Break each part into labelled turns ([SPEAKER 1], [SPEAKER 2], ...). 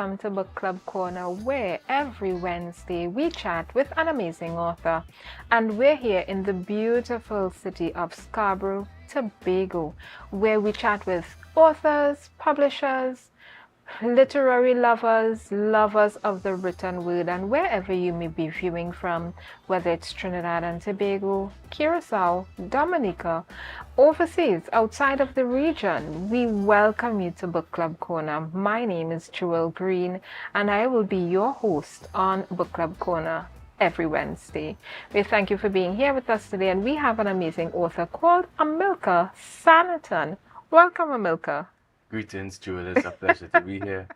[SPEAKER 1] welcome to Book Club Corner, where every Wednesday we chat with an amazing author. And we're here in the beautiful city of Scarborough, Tobago, where we chat with authors, publishers, literary lovers, lovers of the written word, and wherever you may be viewing from, whether it's Trinidad and Tobago, Curacao, Dominica, overseas, outside of the region, we welcome you to Book Club Corner. My name is Jewel Green, and I will be your host on Book Club Corner every Wednesday. We thank you for being here with us today, and we have an amazing author called Amilcar Sanatan. Welcome, Amilcar.
[SPEAKER 2] Greetings, Jewel. It's a pleasure to be here.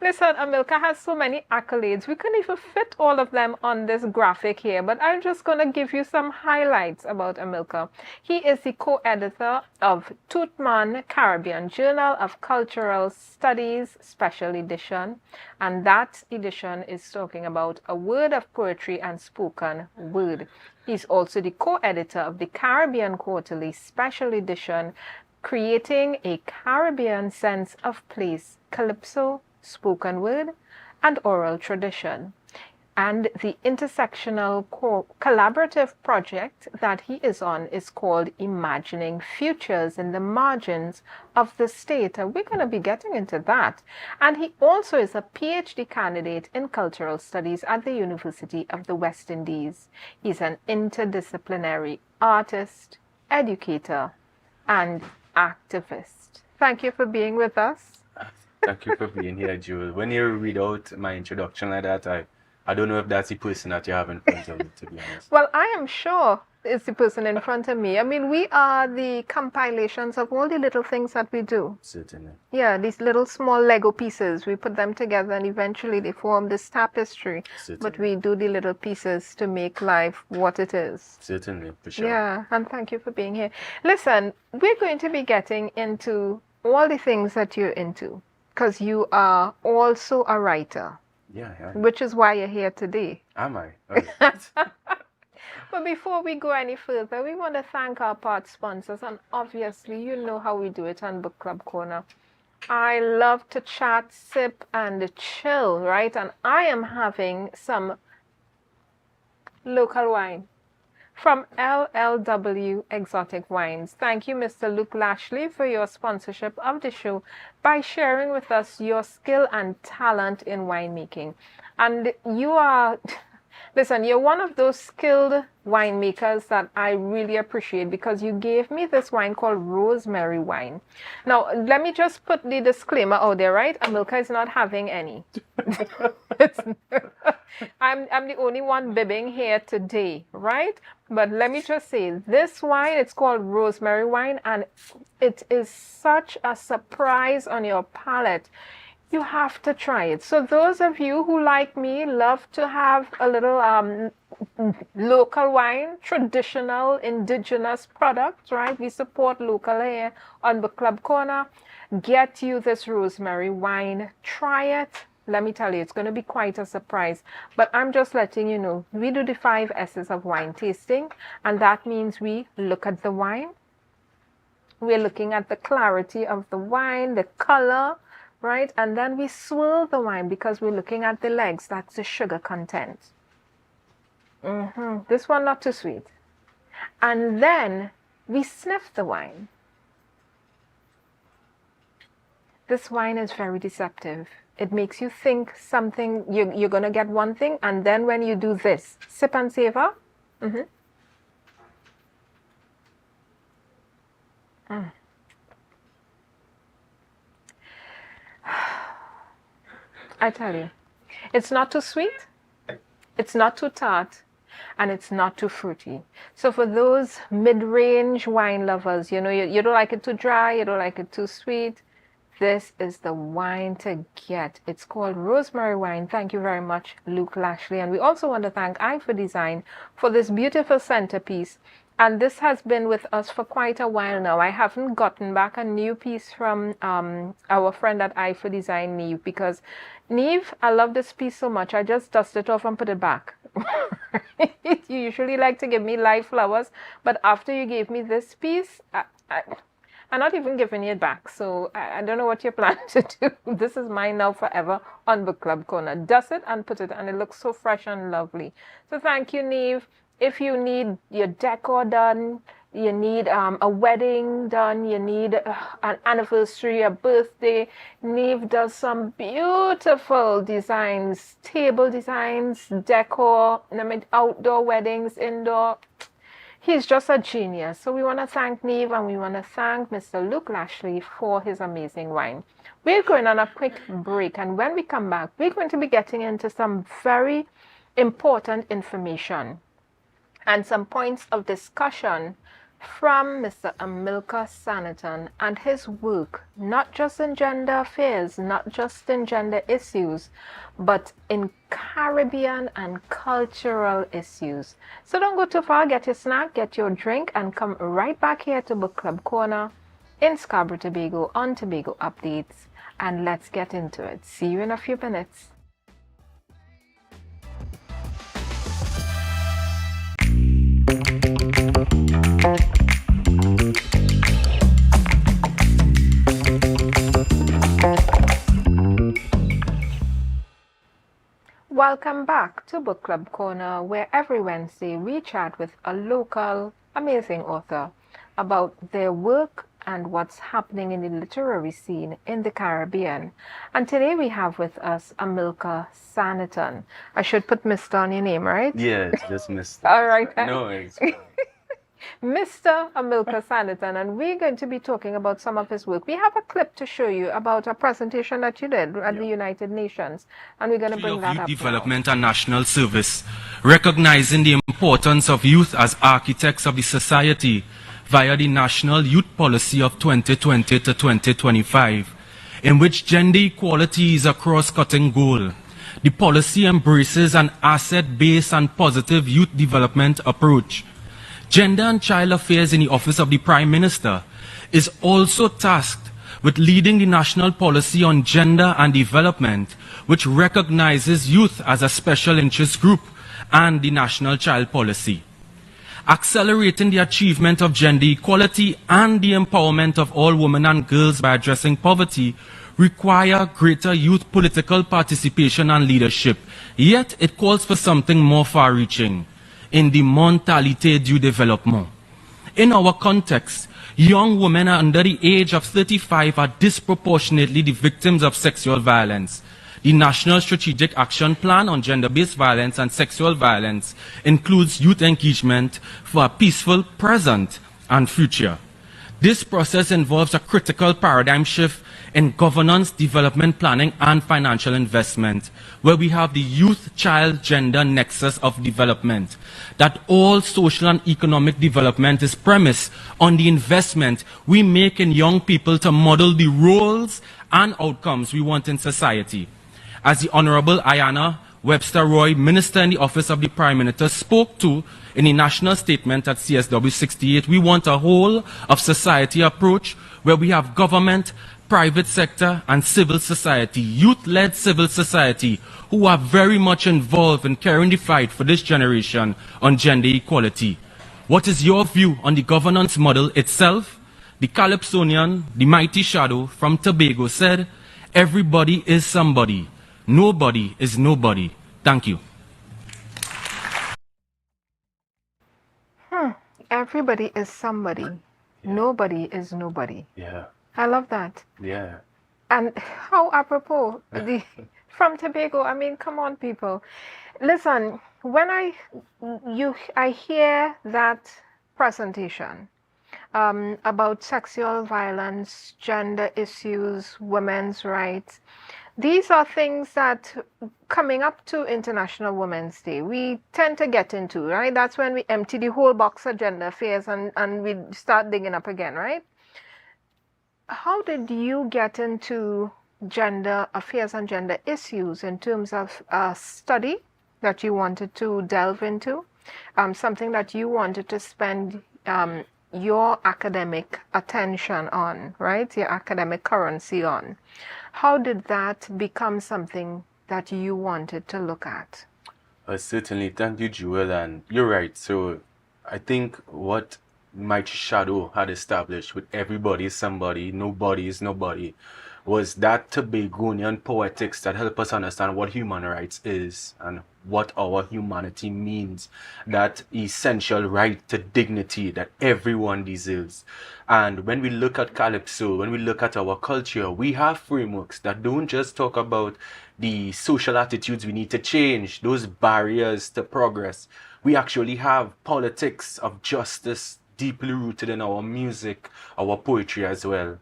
[SPEAKER 1] Listen, Amilcar has so many accolades. We couldn't even fit all of them on this graphic here, but I'm just going to give you some highlights about Amilcar. He is the co-editor of Tout, Moun, Caribbean Journal of Cultural Studies Special Edition, and that edition is talking about a word of poetry and spoken word. He's also the co-editor of the Caribbean Quarterly Special Edition, creating a Caribbean sense of place, Calypso, spoken word, and oral tradition. And the intersectional collaborative project that he is on is called Imagining Futures in the Margins of the State. And we're going to be getting into that. And he also is a PhD candidate in cultural studies at the University of the West Indies. He's an interdisciplinary artist, educator, and activist. Thank you for being with us.
[SPEAKER 2] Thank you for being here, Jewel. When you read out my introduction like that, I don't know if that's the person that you have in front of me, to be honest.
[SPEAKER 1] Well, I am sure it's the person in front of me. I mean, we are the compilations of all the little things that we do.
[SPEAKER 2] Certainly.
[SPEAKER 1] Yeah, these little small Lego pieces. We put them together and eventually they form this tapestry.
[SPEAKER 2] Certainly.
[SPEAKER 1] But we do the little pieces to make life what it is.
[SPEAKER 2] Certainly, for sure.
[SPEAKER 1] Yeah, and thank you for being here. Listen, we're going to be getting into all the things that you're into, because you are also a writer.
[SPEAKER 2] Yeah.
[SPEAKER 1] Which is why you're here today.
[SPEAKER 2] Am I? Oh.
[SPEAKER 1] But before we go any further, we want to thank our part sponsors, and obviously you know how we do it on Book Club Corner. I love to chat, sip, and chill, right? And I am having some local wine from LLW Exotic Wines. Thank you, Mr. Luke Lashley, for your sponsorship of the show by sharing with us your skill and talent in winemaking. And you are... Listen, you're one of those skilled winemakers that I really appreciate, because you gave me this wine called rosemary wine. Now, let me just put the disclaimer out there, right? Amilcar is not having any. I'm the only one bibbing here today, right? But let me just say, this wine, it's called rosemary wine, and it is such a surprise on your palate. You have to try it. So those of you who, like me, love to have a little local wine, traditional, indigenous products, right? We support local here on Book Club Corner. Get you this rosemary wine. Try it. Let me tell you, it's going to be quite a surprise. But I'm just letting you know, we do the 5 S's of wine tasting. And that means we look at the wine. We're looking at the clarity of the wine, the color, right? And then we swirl the wine because we're looking at the legs. That's the sugar content. This one not too sweet. And then we sniff the wine. This wine is very deceptive. It makes you think something, you're going to get one thing, and then when you do this, sip and savor. I tell you, it's not too sweet, it's not too tart, and it's not too fruity. So for those mid-range wine lovers, you know, you don't like it too dry, you don't like it too sweet, this is the wine to get. It's called rosemary wine. Thank you very much, Luke Lashley. And we also want to thank I4 Design for this beautiful centerpiece. And this has been with us for quite a while now. I haven't gotten back a new piece from our friend at I4 Design, Neve, because Neve, I love this piece so much. I just dust it off and put it back. You usually like to give me live flowers, but after you gave me this piece, I'm not even giving it back. So I don't know what you plan to do. This is mine now forever on Book Club Corner. Dust it and put it, and it looks so fresh and lovely. So thank you, Neve. If you need your decor done, you need a wedding done, you need an anniversary, a birthday, Neve does some beautiful designs, table designs, decor, I mean, outdoor weddings, indoor. He's just a genius. So we want to thank Neve, and we want to thank Mr. Luke Lashley for his amazing wine. We're going on a quick break, and when we come back, we're going to be getting into some very important information and some points of discussion from Mr. Amilcar Sanatan and his work, not just in gender affairs, not just in gender issues, but in Caribbean and cultural issues. So don't go too far, get your snack, get your drink, and come right back here to Book Club Corner in Scarborough, Tobago on Tobago Updates, and let's get into it. See you in a few minutes. Welcome back to Book Club Corner, where every Wednesday we chat with a local amazing author about their work and what's happening in the literary scene in the Caribbean. And today we have with us Amilcar Sanatan. I should put Mr. on your name, right?
[SPEAKER 2] Yes, just Mr.
[SPEAKER 1] All right.
[SPEAKER 2] No, it's
[SPEAKER 1] Mr. Amilcar Sanatan, and we're going to be talking about some of his work. We have a clip to show you about a presentation that you did at the United Nations, and we're going to bring that up
[SPEAKER 3] Development and National Service, recognizing the importance of youth as architects of the society via the National Youth Policy of 2020 to 2025, in which gender equality is a cross-cutting goal. The policy embraces an asset-based and positive youth development approach. Gender and Child Affairs in the Office of the Prime Minister is also tasked with leading the national policy on gender and development, which recognizes youth as a special interest group, and the National Child Policy. Accelerating the achievement of gender equality and the empowerment of all women and girls by addressing poverty require greater youth political participation and leadership, yet it calls for something more far-reaching. In the mentalité du développement. In our context, young women under the age of 35 are disproportionately the victims of sexual violence. The National Strategic Action Plan on Gender-Based Violence and Sexual Violence includes youth engagement for a peaceful present and future. This process involves a critical paradigm shift in governance, development planning, and financial investment, where we have the youth-child-gender nexus of development, that all social and economic development is premised on the investment we make in young people to model the roles and outcomes we want in society. As the Honorable Ayanna Webster Roy, Minister in the Office of the Prime Minister, spoke to in the national statement at CSW 68, we want a whole of society approach where we have government, private sector, and civil society, youth-led civil society, who are very much involved in carrying the fight for this generation on gender equality. What is your view on the governance model itself? The Calypsonian, the mighty shadow from Tobago, said, "Everybody is somebody. Nobody is nobody." Thank you.
[SPEAKER 1] Everybody is somebody. Nobody is nobody.
[SPEAKER 2] yeah,
[SPEAKER 1] I love that.
[SPEAKER 2] yeah.
[SPEAKER 1] And how apropos, from Tobago, I mean, come on, people. Listen, when I hear that presentation about sexual violence, gender issues, women's rights, these are things that coming up to International Women's Day, we tend to get into, right? That's when we empty the whole box of gender affairs and we start digging up again, right? How did you get into gender affairs and gender issues in terms of a study that you wanted to delve into, something that you wanted to spend your academic attention on, right? Your academic currency on. How did that become something that you wanted to look at?
[SPEAKER 2] Certainly, thank you, Jewel, and you're right. So I think what my shadow had established with everybody is somebody, nobody is nobody, was that Tobagonian poetics that help us understand what human rights is and what our humanity means, that essential right to dignity that everyone deserves. And when we look at Calypso, when we look at our culture, we have frameworks that don't just talk about the social attitudes we need to change, those barriers to progress. We actually have politics of justice deeply rooted in our music, our poetry as well.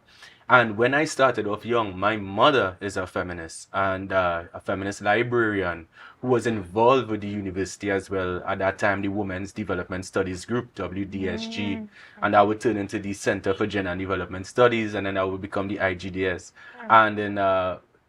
[SPEAKER 2] And when I started off young, my mother is a feminist and a feminist librarian who was involved with the university as well. At that time, the Women's Development Studies Group, WDSG, and I would turn into the Center for Gender and Development Studies, and then I would become the IGDS. And in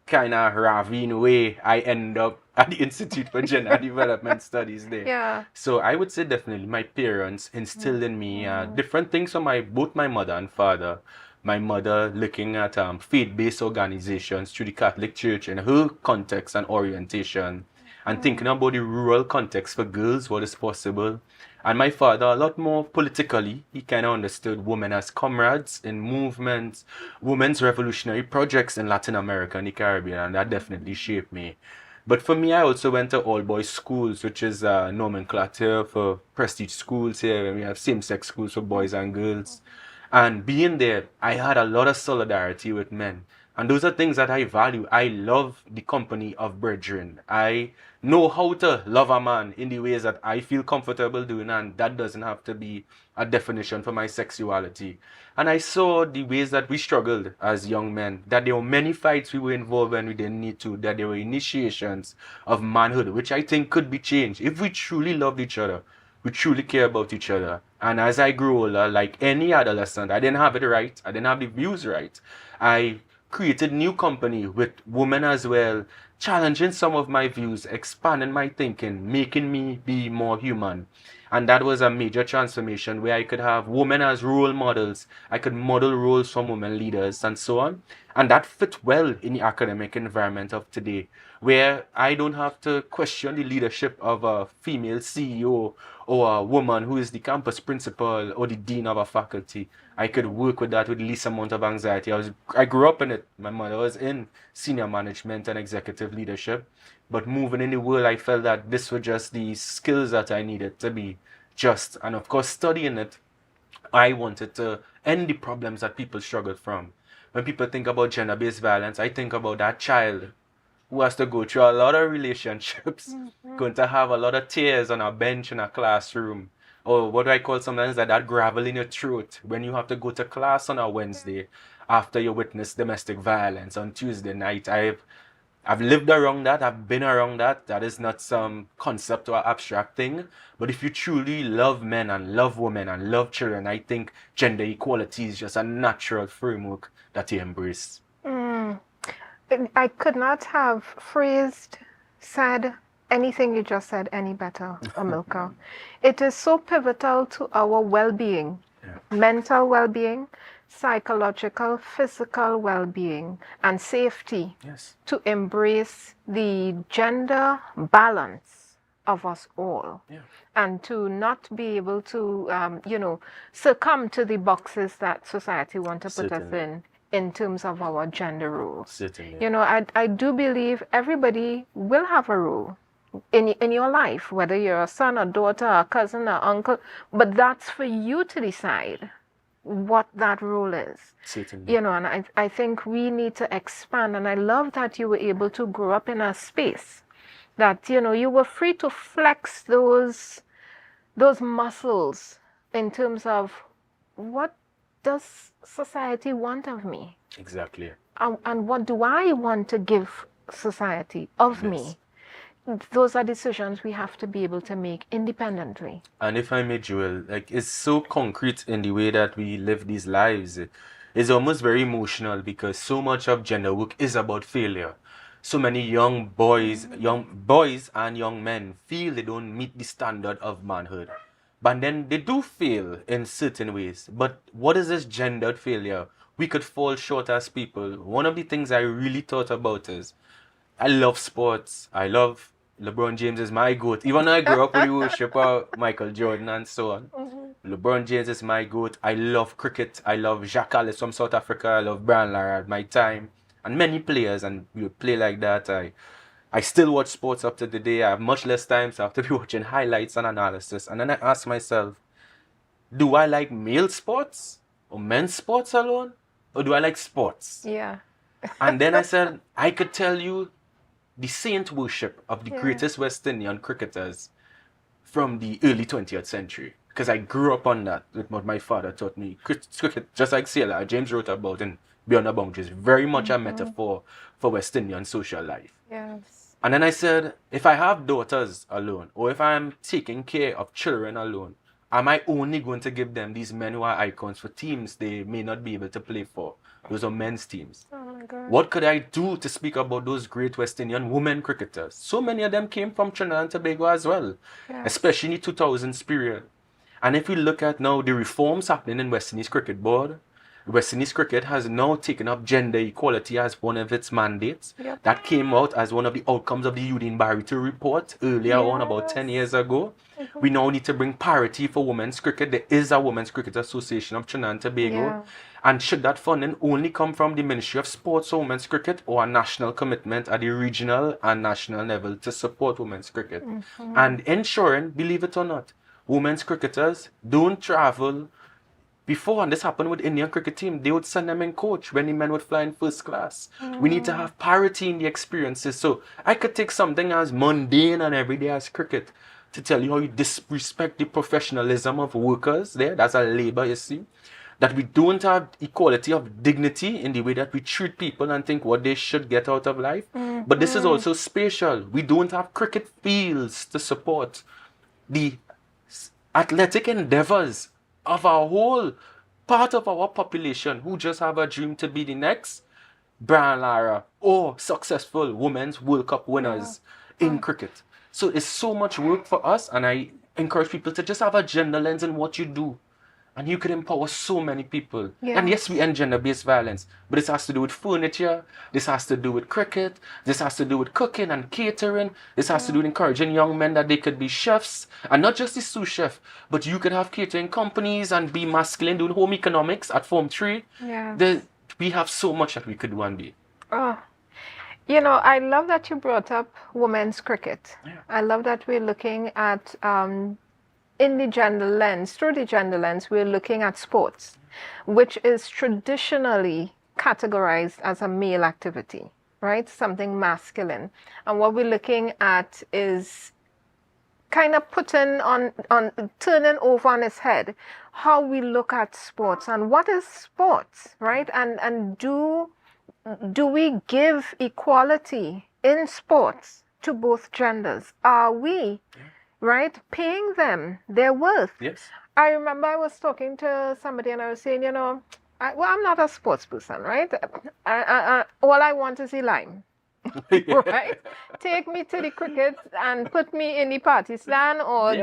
[SPEAKER 2] kind of ravine way, I end up at the Institute for Gender and Development Studies there.
[SPEAKER 1] Yeah.
[SPEAKER 2] So I would say definitely my parents instilled in me different things from both my mother and father. My mother looking at faith-based organizations through the Catholic Church and her context and orientation, and thinking about the rural context for girls, what is possible. And my father, a lot more politically, he kind of understood women as comrades in movements, women's revolutionary projects in Latin America and the Caribbean, and that definitely shaped me. But for me, I also went to all-boys schools, which is nomenclature for prestige schools here, and we have same-sex schools for boys and girls. And being there, I had a lot of solidarity with men. And those are things that I value. I love the company of brethren. I know how to love a man in the ways that I feel comfortable doing, and that doesn't have to be a definition for my sexuality. And I saw the ways that we struggled as young men, that there were many fights we were involved in we didn't need to, that there were initiations of manhood, which I think could be changed if we truly loved each other. We truly care about each other. And as I grew older, like any adolescent, I didn't have it right. I didn't have the views right. I created new company with women as well, challenging some of my views, expanding my thinking, making me be more human. And that was a major transformation where I could have women as role models. I could model roles from women leaders and so on. And that fit well in the academic environment of today, where I don't have to question the leadership of a female CEO or a woman who is the campus principal or the dean of a faculty. I could work with that with the least amount of anxiety. I grew up in it. My mother was in senior management and executive leadership. But moving in the world, I felt that this were just the skills that I needed to be just. And of course, studying it, I wanted to end the problems that people struggled from. When people think about gender-based violence, I think about that child who has to go through a lot of relationships, going to have a lot of tears on a bench in a classroom, or what do I call sometimes that gravel in your throat when you have to go to class on a Wednesday after you witness domestic violence on Tuesday night. I've lived around that, I've been around that. That is not some concept or abstract thing. But if you truly love men and love women and love children, I think gender equality is just a natural framework that you embrace.
[SPEAKER 1] I could not have said anything you just said any better, Amilcar. It is so pivotal to our well-being, mental well-being, psychological, physical well-being, and safety to embrace the gender balance of us all, and to not be able to, succumb to the boxes that society wants to put us in terms of our gender roles.
[SPEAKER 2] Certainly.
[SPEAKER 1] You know, I do believe everybody will have a role in your life, whether you're a son, a daughter, a cousin, or uncle, but that's for you to decide what that role is.
[SPEAKER 2] Certainly.
[SPEAKER 1] You know, and I think we need to expand, and I love that you were able to grow up in a space that, you know, you were free to flex those muscles in terms of what does society want of me?
[SPEAKER 2] Exactly.
[SPEAKER 1] And what do I want to give society of me? Those are decisions we have to be able to make independently.
[SPEAKER 2] And if I may, Joel, like, it's so concrete in the way that we live these lives. It's almost very emotional because so much of gender work is about failure. So many young boys and young men feel they don't meet the standard of manhood. But then they do fail in certain ways. But what is this gendered failure? We could fall short as people. One of the things I really thought about is I love sports. I love LeBron James is my GOAT. Even though I grew up with the worship of Michael Jordan and so on. LeBron James is my GOAT. I love cricket. I love Jacques Alice from South Africa. I love Brian Lara at my time. And many players, and we would play like that. I still watch sports up to the day. I have much less time, so I have to be watching highlights and analysis. And then I ask myself, do I like male sports or men's sports alone? Or do I like sports?
[SPEAKER 1] Yeah.
[SPEAKER 2] And then I said, I could tell you the saint worship of the greatest West Indian cricketers from the early 20th century. Because I grew up on that with what my father taught me. Cricket, just like Sailor, James wrote about in Beyond the Boundaries, very much a metaphor for West Indian social life.
[SPEAKER 1] Yes.
[SPEAKER 2] And then I said, if I have daughters alone, or if I'm taking care of children alone, am I only going to give them these men who are icons for teams they may not be able to play for? Those are men's teams.
[SPEAKER 1] Oh my God.
[SPEAKER 2] What could I do to speak about those great West Indian women cricketers? So many of them came from Trinidad and Tobago as well, especially in the 2000s period. And if we look at now the reforms happening in West Indies Cricket Board, West Indies Cricket has now taken up gender equality as one of its mandates.
[SPEAKER 1] Yep.
[SPEAKER 2] That came out as one of the outcomes of the Udine Barito report earlier on, about 10 years ago. We now need to bring parity for women's cricket. There is a Women's Cricket Association of Trinidad and Tobago.
[SPEAKER 1] Yeah.
[SPEAKER 2] And should that funding only come from the Ministry of Sports or Women's Cricket, or a national commitment at the regional and national level to support women's cricket? And ensuring, believe it or not, women's cricketers don't travel. Before, and this happened with Indian cricket team, they would send them in coach when the men would fly in first class. We need to have parity in the experiences. So I could take something as mundane and everyday as cricket to tell you how you disrespect the professionalism of workers there. That's a labor issue. That we don't have equality of dignity in the way that we treat people and think what they should get out of life. But this is also spatial. We don't have cricket fields to support the athletic endeavors of our whole part of our population who just have a dream to be the next Brian Lara or successful women's World Cup winners in cricket. So it's so much work for us, and I encourage people to just have a gender lens in what you do. And you could empower so many people.
[SPEAKER 1] Yeah.
[SPEAKER 2] And yes, we end gender-based violence, but this has to do with furniture, this has to do with cricket, this has to do with cooking and catering, this has to do with encouraging young men that they could be chefs, and not just the sous chef, but you could have catering companies and be masculine, doing home economics at Form 3.
[SPEAKER 1] Yeah.
[SPEAKER 2] We have so much that we could do and be.
[SPEAKER 1] Oh, you know, I love that you brought up women's cricket.
[SPEAKER 2] Yeah.
[SPEAKER 1] I love that we're looking at, in the gender lens, through the gender lens, we're looking at sports, which is traditionally categorized as a male activity, right? Something masculine. And what we're looking at is kind of turning over on its head how we look at sports and what is sports, right? And do we give equality in sports to both genders? Are we, right, paying them their worth?
[SPEAKER 2] Yes.
[SPEAKER 1] I remember I was talking to somebody and I was saying, you know, I'm not a sports person, right? All I want is the lime. Right? Take me to the cricket and put me in the party stand, or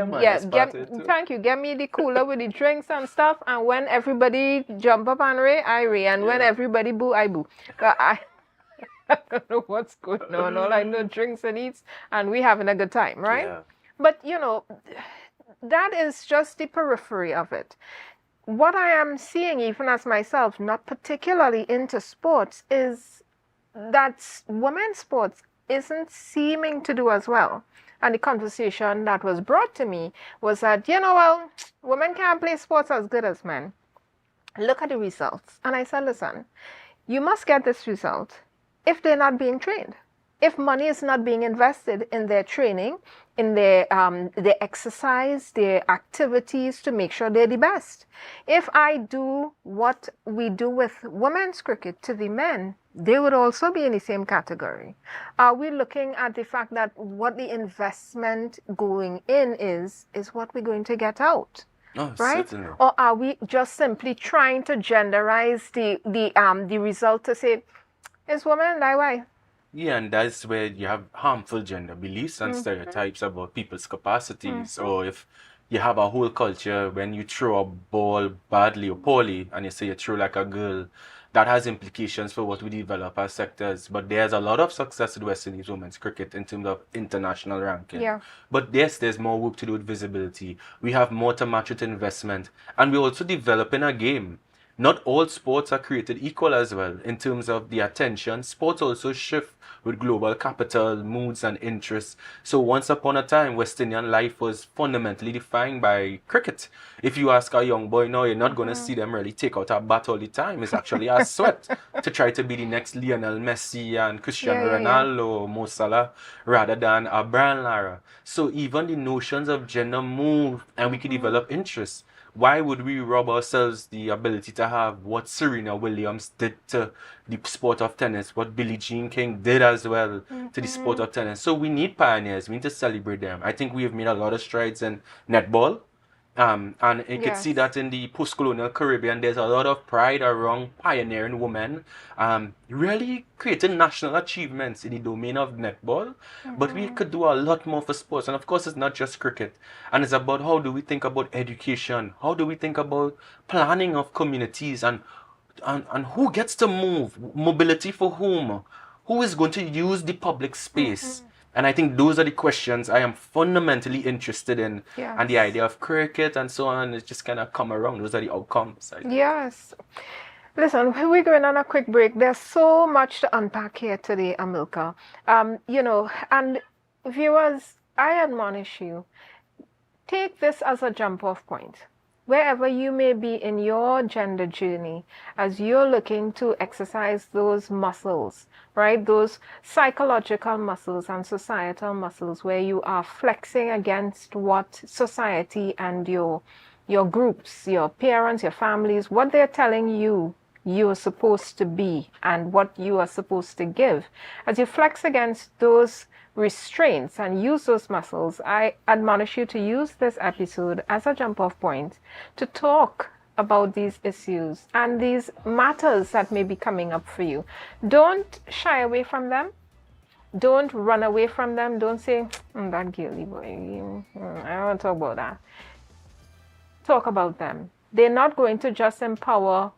[SPEAKER 1] thank you, get me the cooler with the drinks and stuff, and when everybody jump up and ray, I ray, and when everybody boo, I boo. I don't know what's going on. All I know, drinks and eats, and we having a good time, right?
[SPEAKER 2] Yeah.
[SPEAKER 1] But you know, that is just the periphery of it. What I am seeing, even as myself, not particularly into sports, is that women's sports isn't seeming to do as well. And the conversation that was brought to me was that, you know, well, women can't play sports as good as men. Look at the results. And I said, listen, you must get this result if they're not being trained. If money is not being invested in their training, in their exercise, their activities to make sure they're the best. If I do what we do with women's cricket to the men, they would also be in the same category. Are we looking at the fact that what the investment going in is what we're going to get out?
[SPEAKER 2] Oh,
[SPEAKER 1] right?
[SPEAKER 2] certainly.
[SPEAKER 1] Or are we just simply trying to genderize the result to say, is woman that way?
[SPEAKER 2] Yeah, and that's where you have harmful gender beliefs and stereotypes about people's capacities. Or if you have a whole culture when you throw a ball badly or poorly and you say you throw like a girl, that has implications for what we develop as sectors. But there's a lot of success with West Indies women's cricket in terms of international ranking.
[SPEAKER 1] Yeah.
[SPEAKER 2] But yes, there's more work to do with visibility. We have more to match with investment. And we're also developing a game. Not all sports are created equal as well in terms of the attention. Sports also shift with global capital, moods, and interests. So once upon a time, West Indian life was fundamentally defined by cricket. If you ask a young boy now, you're not going to see them really take out a bat all the time. It's actually a sweat to try to be the next Lionel Messi and Cristiano Ronaldo or Mo Salah rather than a Brian Lara. So even the notions of gender move and we can develop interests. Why would we rob ourselves the ability to have what Serena Williams did to the sport of tennis, what Billie Jean King did as well to the sport of tennis? So we need pioneers. We need to celebrate them. I think we have made a lot of strides in netball. And you can see that in the post-colonial Caribbean, there's a lot of pride around pioneering women, really creating national achievements in the domain of netball. But we could do a lot more for sports. And of course, it's not just cricket. And it's about how do we think about education? How do we think about planning of communities? And who gets to move? Mobility for whom? Who is going to use the public space? And I think those are the questions I am fundamentally interested in.
[SPEAKER 1] Yes.
[SPEAKER 2] And the idea of cricket and so on is just kind of come around. Those are the outcomes.
[SPEAKER 1] Yes. Listen, we're going on a quick break. There's so much to unpack here today, Amilcar. And viewers, I admonish you, take this as a jump-off point. Wherever you may be in your gender journey, as you're looking to exercise those muscles, right? Those psychological muscles and societal muscles where you are flexing against what society and your groups, your parents, your families, what they're telling you you're supposed to be and what you are supposed to give. As you flex against those restraints and use those muscles, I admonish you to use this episode as a jump-off point to talk about these issues and these matters that may be coming up for you. Don't shy away from them. Don't run away from them. Don't say, that guilty boy, I don't want to talk about that. Talk about them. They're not going to just empower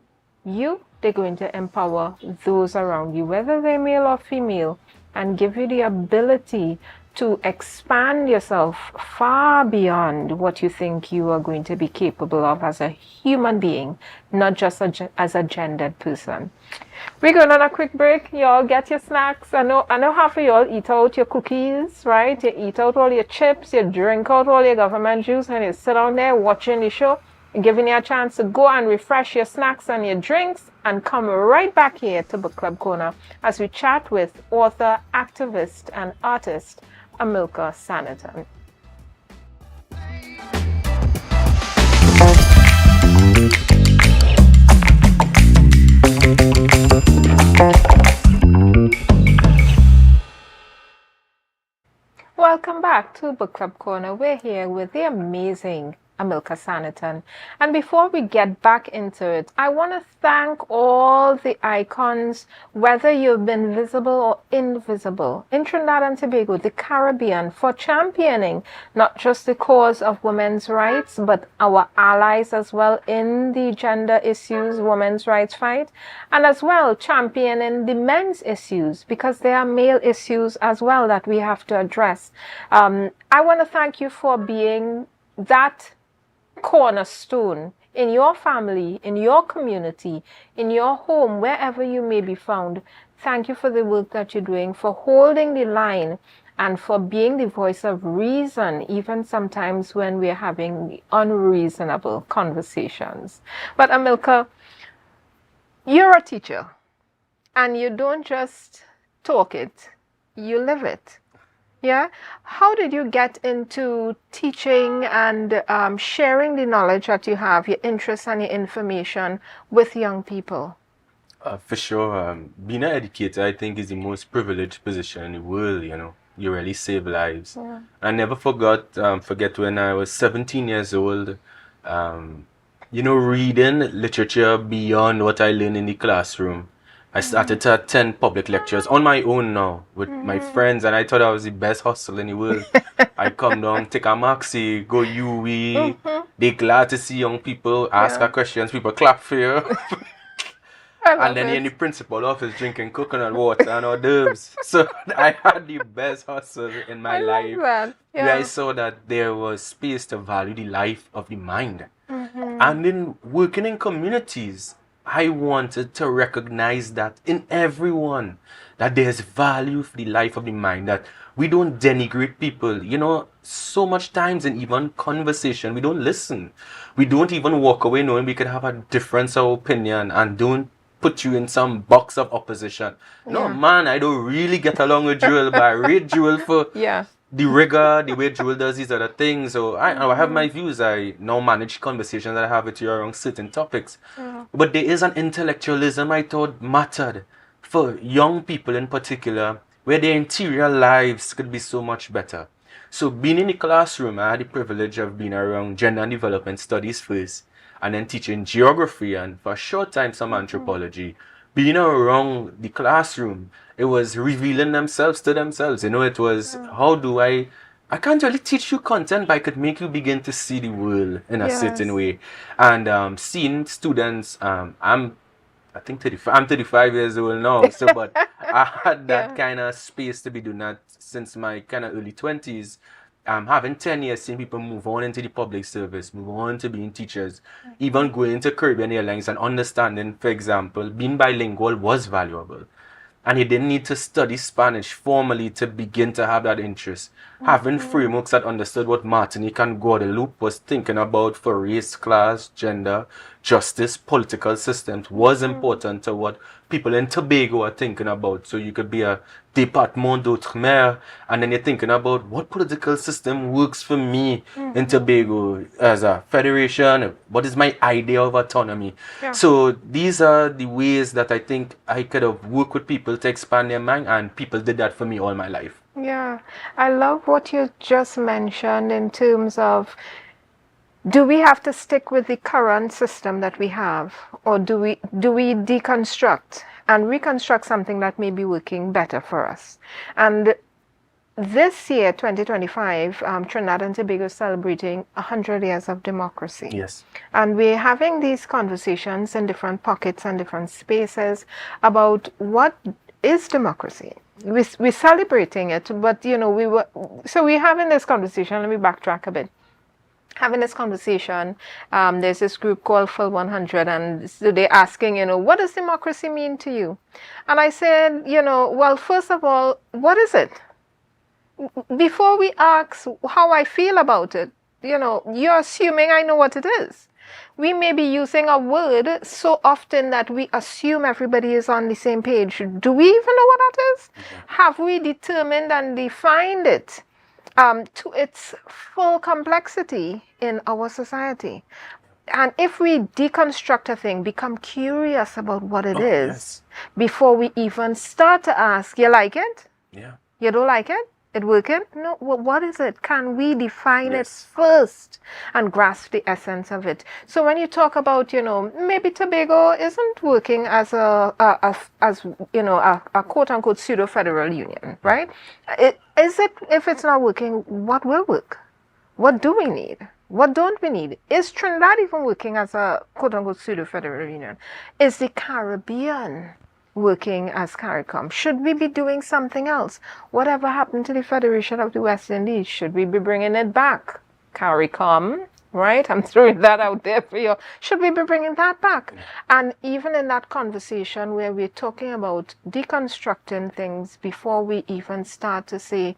[SPEAKER 1] you, they're going to empower those around you, whether they're male or female, and give you the ability to expand yourself far beyond what you think you are going to be capable of as a human being, not just as a gendered person. We're going on a quick break. Y'all get your snacks. I know half of y'all eat out your cookies, right? You eat out all your chips, you drink out all your government juice, and you sit down there watching the show, giving you a chance to go and refresh your snacks and your drinks and come right back here to Book Club Corner as we chat with author, activist, and artist Amilcar Sanatan. Welcome back to Book Club Corner. We're here with the amazing Amilcar Sanatan. And before we get back into it, I want to thank all the icons, whether you've been visible or invisible, in Trinidad and Tobago, the Caribbean, for championing not just the cause of women's rights, but our allies as well in the gender issues, women's rights fight, and as well championing the men's issues, because there are male issues as well that we have to address. I want to thank you for being that cornerstone in your family, in your community, in your home, wherever you may be found. Thank you for the work that you're doing, for holding the line, and for being the voice of reason, even sometimes when we're having unreasonable conversations. But Amilcar, you're a teacher, and you don't just talk it, you live it. Yeah. How did you get into teaching and sharing the knowledge that you have, your interests and your information with young people?
[SPEAKER 2] For sure. Being an educator, I think, is the most privileged position in the world, you know. You really save lives. Yeah. I never forget when I was 17 years old, reading literature beyond what I learned in the classroom. I started to attend public lectures on my own now with my friends, and I thought I was the best hustle in the world. I come down, take a maxi, go UE. They glad to see young people, ask her questions, people clap for you.
[SPEAKER 1] I love
[SPEAKER 2] And then in the
[SPEAKER 1] it.
[SPEAKER 2] principal office drinking coconut water and hors d'oeuvres. So I had the best hustle in my
[SPEAKER 1] I love
[SPEAKER 2] life,
[SPEAKER 1] that.
[SPEAKER 2] where I
[SPEAKER 1] Yeah.
[SPEAKER 2] saw that there was space to value the life of the mind.
[SPEAKER 1] Mm-hmm.
[SPEAKER 2] And in working in communities, I wanted to recognize that in everyone, that there's value for the life of the mind, that we don't denigrate people. You know, so much times in even conversation, we don't listen. We don't even walk away knowing we could have a difference of opinion and don't put you in some box of opposition. No,
[SPEAKER 1] Yeah.
[SPEAKER 2] man, I don't really get along with Jewel, but I rate Jewel for
[SPEAKER 1] Yeah.
[SPEAKER 2] the rigor, the way Jewel does these other things. So I have my
[SPEAKER 1] Mm-hmm.
[SPEAKER 2] views. I now manage conversations that I have with you around certain topics.
[SPEAKER 1] Yeah.
[SPEAKER 2] But there is an intellectualism I thought mattered for young people in particular, where their interior lives could be so much better. So being in the classroom, I had the privilege of being around gender and development studies first, and then teaching geography and for a short time some
[SPEAKER 1] Mm-hmm.
[SPEAKER 2] anthropology. Being around the classroom, it was revealing themselves to themselves. You know, it was
[SPEAKER 1] Yeah.
[SPEAKER 2] how do I can't really teach you content, but I could make you begin to see the world in a certain
[SPEAKER 1] Yes.
[SPEAKER 2] way. And seeing students, I think 35, I'm 35 years old now, so but I had that
[SPEAKER 1] Yeah.
[SPEAKER 2] kind of space to be doing that since my kind of early 20s. Having 10 years, seeing people move on into the public service, move on to being teachers, even going into Caribbean Airlines and understanding, for example, being bilingual was valuable. And he didn't need to study Spanish formally to begin to have that interest. Having
[SPEAKER 1] Mm-hmm.
[SPEAKER 2] frameworks that understood what Martinique and Guadeloupe was thinking about for race, class, gender, justice, political systems was
[SPEAKER 1] Mm-hmm.
[SPEAKER 2] important to what people in Tobago are thinking about. So you could be a Département d'Outre-mer, and then you're thinking about what political system works for me in
[SPEAKER 1] Mm-hmm.
[SPEAKER 2] Tobago as a federation, what is my idea of autonomy.
[SPEAKER 1] Yeah.
[SPEAKER 2] So these are the ways that I think I could have worked with people to expand their mind, and people did that for me all my life.
[SPEAKER 1] Yeah. I love what you just mentioned in terms of, do we have to stick with the current system that we have, or do we deconstruct and reconstruct something that may be working better for us? And this year, 2025, Trinidad and Tobago is celebrating 100 years of democracy.
[SPEAKER 2] Yes.
[SPEAKER 1] And we're having these conversations in different pockets and different spaces about what is democracy. We're celebrating it, but we're having this conversation. Let me backtrack a bit. Having this conversation, there's this group called Full 100, and so they're asking, what does democracy mean to you? And I said, well, first of all, what is it? Before we ask how I feel about it, you're assuming I know what it is. We may be using a word so often that we assume everybody is on the same page. Do we even know what that is? Have we determined and defined it to its full complexity in our society? And if we deconstruct a thing, become curious about what it is,
[SPEAKER 2] Yes.
[SPEAKER 1] before we even start to ask, you like it?
[SPEAKER 2] Yeah.
[SPEAKER 1] You don't like it? It working? No. What is it? Can we define it
[SPEAKER 2] Yes.
[SPEAKER 1] first and grasp the essence of it? So when you talk about, maybe Tobago isn't working as a quote unquote pseudo federal union, right? If it's not working, what will work? What do we need? What don't we need? Is Trinidad even working as a quote unquote pseudo federal union? Is the Caribbean working as CARICOM? Should we be doing something else? Whatever happened to the Federation of the West Indies? Should we be bringing it back? CARICOM, right? I'm throwing that out there for you. Should we be bringing that back? And even in that conversation where we're talking about deconstructing things before we even start to say,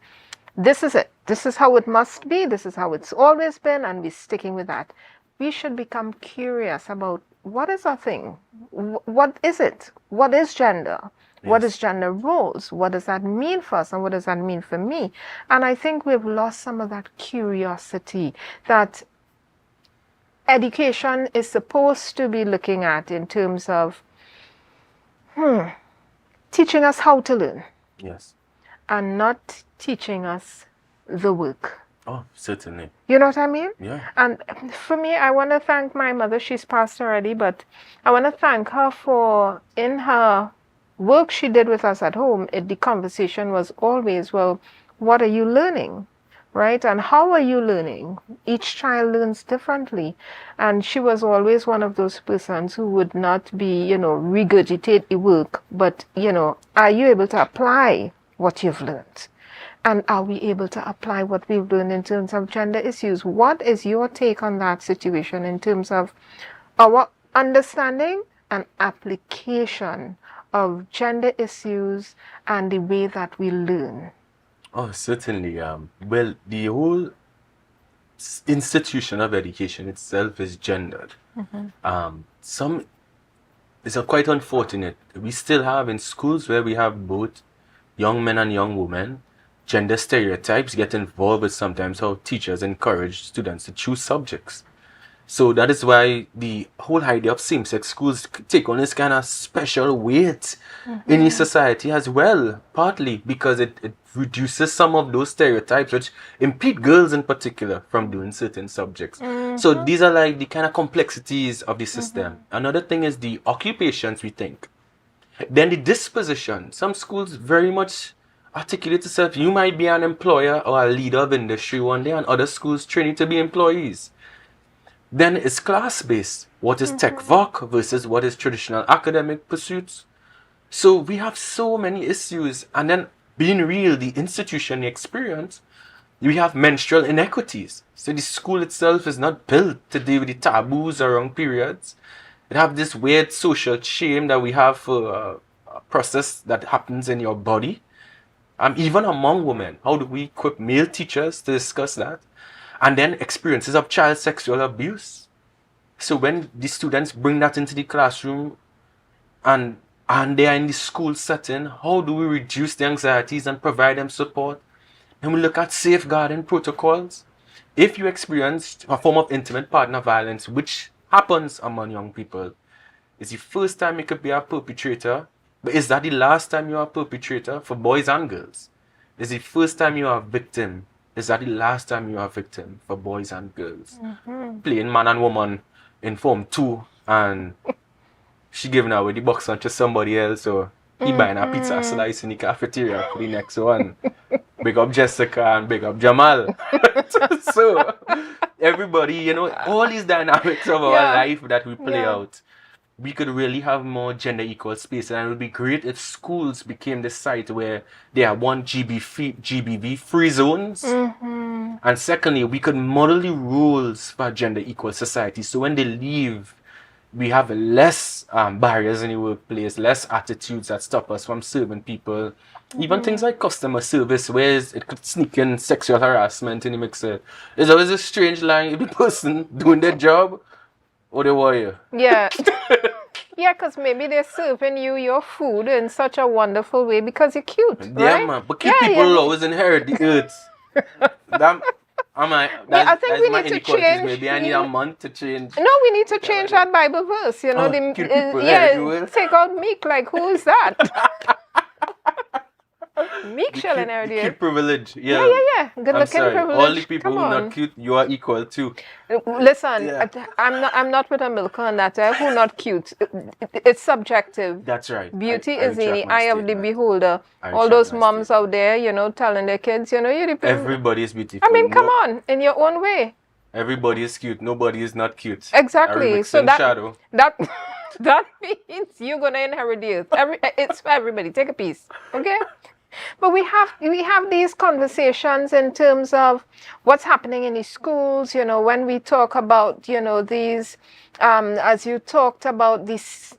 [SPEAKER 1] this is it. This is how it must be. This is how it's always been, and we're sticking with that. We should become curious about what is our thing? What is it? What is gender? What is gender roles? What does that mean for us, and what does that mean for me? And I think we've lost some of that curiosity that education is supposed to be looking at in terms of teaching us how to learn
[SPEAKER 2] Yes.
[SPEAKER 1] and not teaching us the work.
[SPEAKER 2] Oh, certainly.
[SPEAKER 1] You know what I mean?
[SPEAKER 2] Yeah.
[SPEAKER 1] And for me, I want to thank my mother. She's passed already, but I want to thank her for, in her work she did with us at home, the conversation was always, well, what are you learning? right? And how are you learning? Each child learns differently. And she was always one of those persons who would not be, regurgitate the work, but, are you able to apply what you've learned? And are we able to apply what we've learned in terms of gender issues? What is your take on that situation in terms of our understanding and application of gender issues and the way that we learn?
[SPEAKER 2] Oh, certainly. Well, the whole institution of education itself is gendered. It's quite unfortunate. We still have in schools where we have both young men and young women, gender stereotypes get involved with sometimes how teachers encourage students to choose subjects. So that is why the whole idea of same-sex schools take on this kind of special weight in the society as well, partly because it reduces some of those stereotypes which impede girls in particular from doing certain subjects. So these are like the kind of complexities of the system. Another thing is the occupations we think. Then the disposition. Some schools very much articulate itself. You might be an employer or a leader of industry one day, and other schools train you to be employees. Then it's class-based. What is tech voc versus what is traditional academic pursuits? So we have so many issues. And then being real, the institution, the experience, we have menstrual inequities. So the school itself is not built to deal with the taboos around periods. It have this weird social shame that we have for a process that happens in your body. Even among women, how do we equip male teachers to discuss that? And then experiences of child sexual abuse. So when the students bring that into the classroom and they are in the school setting, how do we reduce the anxieties and provide them support? And we look at safeguarding protocols. If you experienced a form of intimate partner violence, which happens among young people, it's the first time you could be a perpetrator, but is that the last time you are a perpetrator for boys and girls? Is the first time you are a victim? Is that the last time you are a victim for boys and girls? Playing man and woman in Form 2 and she giving away the box onto somebody else, or he buying a pizza slice in the cafeteria for the next one. Big up Jessica and big up Jamal. So everybody, all these dynamics of our life that we play out, we could really have more gender equal space, and it would be great if schools became the site where there are GBV free zones. And secondly, we could model the rules for gender equal society. So when they leave, we have less barriers in the workplace, less attitudes that stop us from serving people. Even things like customer service, where it could sneak in sexual harassment in the mix. There's always a strange line if the person doing their job or the warrior.
[SPEAKER 1] Yeah. Yeah, because maybe they're serving you your food in such a wonderful way because you're cute, right?
[SPEAKER 2] Yeah, man. But cute people always inherit the earth.
[SPEAKER 1] I think we need to change.
[SPEAKER 2] Maybe I need a month to change.
[SPEAKER 1] No, we need to change that Bible verse.
[SPEAKER 2] Cute people
[SPEAKER 1] take out meek. Like, who is that? Meek shall inherit the earth.
[SPEAKER 2] Cute privilege. Yeah.
[SPEAKER 1] Good looking privilege.
[SPEAKER 2] All the people who are not cute, you are equal to.
[SPEAKER 1] Listen, I'm not with Amilcar on that. Who not cute? It's subjective.
[SPEAKER 2] That's right.
[SPEAKER 1] Beauty is in the eye of the beholder. All those moms out there, telling their kids, you're the
[SPEAKER 2] everybody is beautiful.
[SPEAKER 1] I mean, come on, in your own way.
[SPEAKER 2] Everybody is cute. Nobody is not cute.
[SPEAKER 1] Exactly. So
[SPEAKER 2] that
[SPEAKER 1] that means you're gonna inherit the earth. It's for everybody. Take a piece, okay? But we have these conversations in terms of what's happening in the schools. When we talk about these, as you talked about these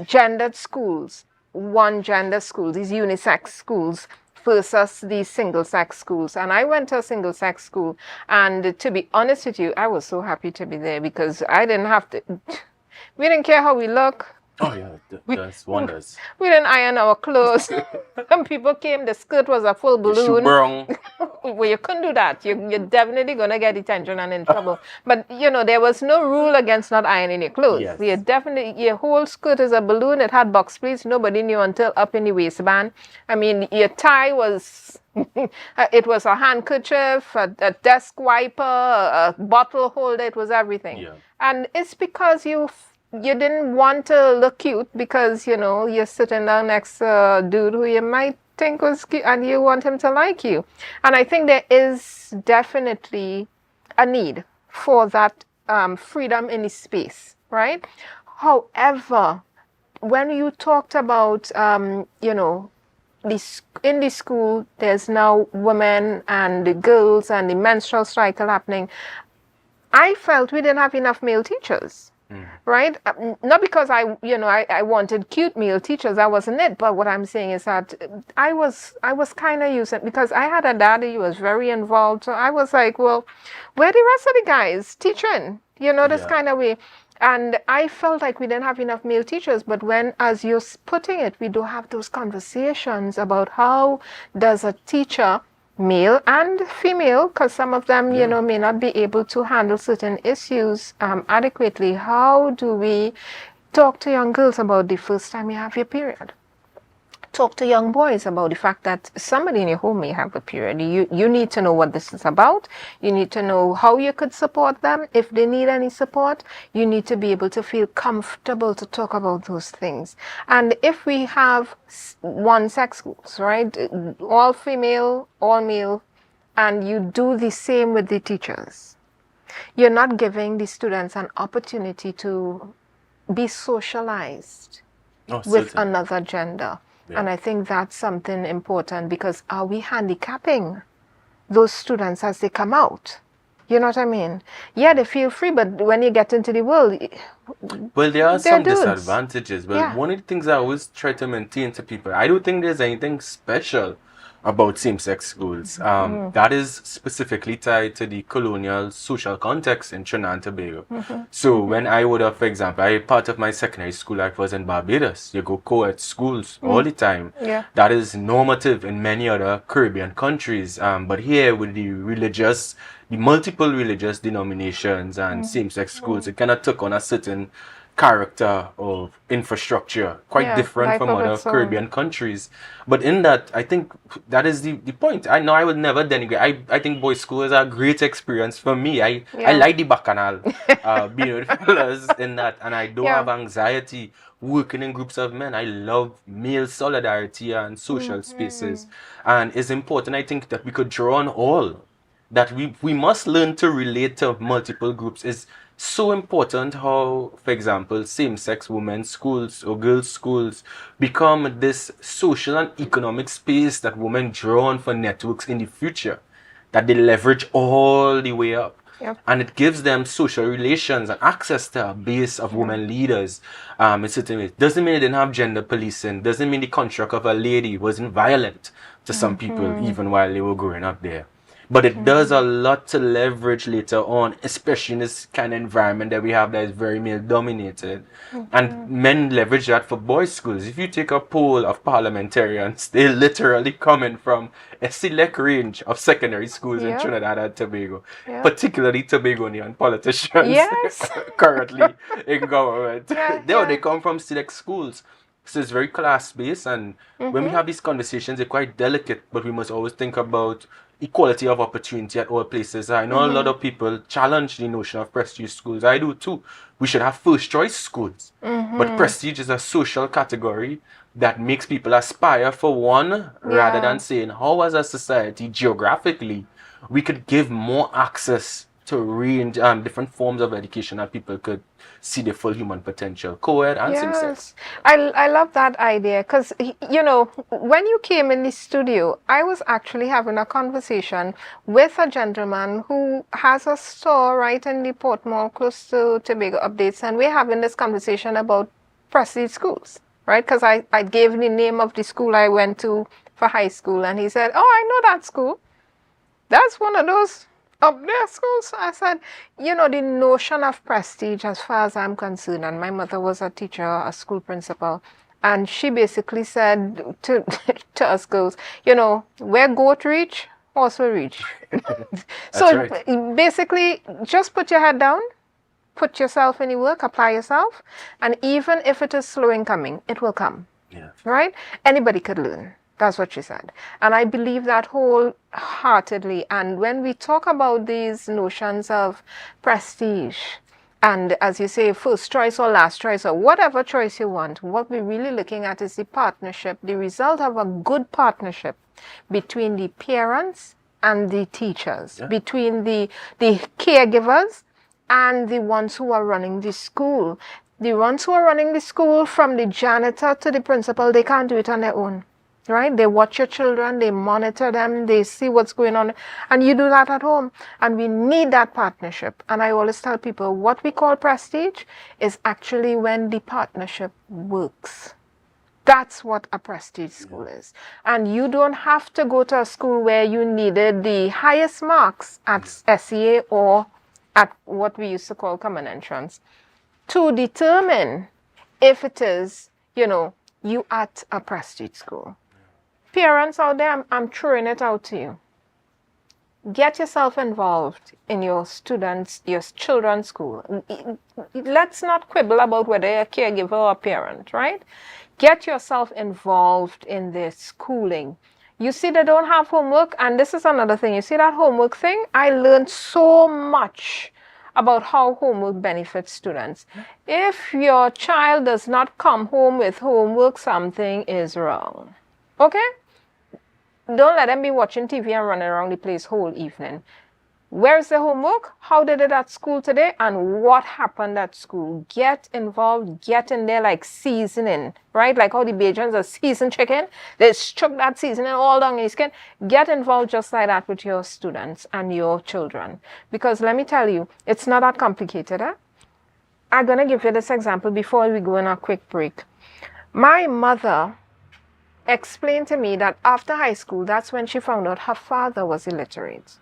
[SPEAKER 1] gendered schools, one gender schools, these unisex schools versus these single-sex schools. And I went to a single-sex school, and to be honest with you, I was so happy to be there because I didn't have to. We didn't care how we look.
[SPEAKER 2] Oh yeah, that's wonders.
[SPEAKER 1] We didn't iron our clothes. When people came, the skirt was a full balloon. Well, you couldn't do that. You're definitely gonna get detention and in trouble. But there was no rule against not ironing your clothes. Yes. Your whole skirt is a balloon. It had box pleats. Nobody knew until up in the waistband. I mean, your tie was. It was a handkerchief, a desk wiper, a bottle holder. It was everything.
[SPEAKER 2] Yeah.
[SPEAKER 1] And it's because you didn't want to look cute because, you're sitting down next to a dude who you might think was cute, and you want him to like you. And I think there is definitely a need for that freedom in his space, right? However, when you talked about, you know, this in the school, there's now women and the girls and the menstrual cycle happening. I felt we didn't have enough male teachers. Right? Not because I wanted cute male teachers, that wasn't it. But what I'm saying is that I was kind of using, because I had a daddy who was very involved. So I was like, well, where are the rest of the guys teaching? You know, this kind of way. And I felt like we didn't have enough male teachers. But when, as you're putting it, we do have those conversations about how does a teacher, male and female, because some of them, you know, may not be able to handle certain issues adequately. How do we talk to young girls about the first time you have your period? Talk to young boys about the fact that somebody in your home may have a period. You need to know what this is about. You need to know how you could support them. If they need any support, you need to be able to feel comfortable to talk about those things. And if we have one-sex schools, right, all female, all male, and you do the same with the teachers, you're not giving the students an opportunity to be socialized with another gender. And I think that's something important, because are we handicapping those students as they come out? You know what I mean? Yeah, they feel free, but when you get into the world,
[SPEAKER 2] well, there are some
[SPEAKER 1] dudes.
[SPEAKER 2] disadvantages. But one of the things I always try to maintain to people, I don't think there's anything special about same-sex schools. That is specifically tied to the colonial social context in Trinidad and Tobago. So when I would have, for example, part of my secondary school life was in Barbados. You go co-ed schools all the time. That is normative in many other Caribbean countries. But here with the multiple religious denominations and same-sex schools, it kind of took on a certain character of infrastructure, quite different from other Caribbean countries. But in that, I think that is the point. I know I would never denigrate. I think boys' school is a great experience for me. I like the bacchanal, being with fellas in that, and I don't have anxiety working in groups of men. I love male solidarity and social spaces, and it's important, I think, that we could draw on all. That we must learn to relate to multiple groups. Is so important how, for example, same-sex women's schools or girls' schools become this social and economic space that women draw on for networks in the future, that they leverage all the way up. And it gives them social relations and access to a base of women leaders. In certain ways. Doesn't mean they didn't have gender policing. Doesn't mean the construct of a lady wasn't violent to some people, even while they were growing up there. But it does a lot to leverage later on, especially in this kind of environment that we have that is very male-dominated. And men leverage that for boys' schools. If you take a poll of parliamentarians, they're literally coming from a select range of secondary schools in Trinidad and Tobago, particularly Tobagonian politicians currently in government. They come from select schools. So it's very class-based, and when we have these conversations, they're quite delicate, but we must always think about equality of opportunity at all places. I know a lot of people challenge the notion of prestige schools. I do too. We should have first choice schools. But prestige is a social category that makes people aspire for one, rather than saying how as a society geographically we could give more access to range different forms of education that people could see the full human potential, co-ed and same-sex.
[SPEAKER 1] I love that idea, because, you know, when you came in the studio, I was actually having a conversation with a gentleman who has a store right in the Port Mall close to Tobago Updates, and we're having this conversation about prestige schools, right? Because I gave the name of the school I went to for high school, and he said, oh, I know that school. That's one of those up there schools. I said, you know, the notion of prestige, as far as I'm concerned, and my mother was a teacher, a school principal, and she basically said to us girls, you know, where goat reach, horse will reach. So basically, just put your head down, put yourself in the work, apply yourself, and even if it is slow in coming, it will come. Right? Anybody could learn. That's what she said. And I believe that wholeheartedly. And when we talk about these notions of prestige, And as you say, first choice or last choice or whatever choice you want, what we're really looking at is the partnership, the result of a good partnership between the parents and the teachers, between the caregivers and the ones who are running the school. The ones who are running the school, from the janitor to the principal, they can't do it on their own. Right? They watch your children, they monitor them, they see what's going on, and you do that at home. And we need that partnership. And I always tell people, what we call prestige is actually when the partnership works. That's what a prestige school is. And you don't have to go to a school where you needed the highest marks at SEA or at what we used to call common entrance to determine if it is, you at a prestige school. Parents out there, I'm throwing it out to you. Get yourself involved in your children's school. Let's not quibble about whether you're a caregiver or a parent, right? Get yourself involved in their schooling. You see, they don't have homework, and this is another thing. You see that homework thing? I learned so much about how homework benefits students. If your child does not come home with homework, something is wrong. Okay? Don't let them be watching TV and running around the place whole evening. Where's the homework? How did it at school today? And what happened at school? Get involved, get in there like seasoning, right? Like how the Bajans are seasoned chicken. They struck that seasoning all down his skin. Get involved just like that with your students and your children. Because let me tell you, it's not that complicated. I'm going to give you this example before we go on a quick break. My mother explained to me that after high school, that's when she found out her father was illiterate.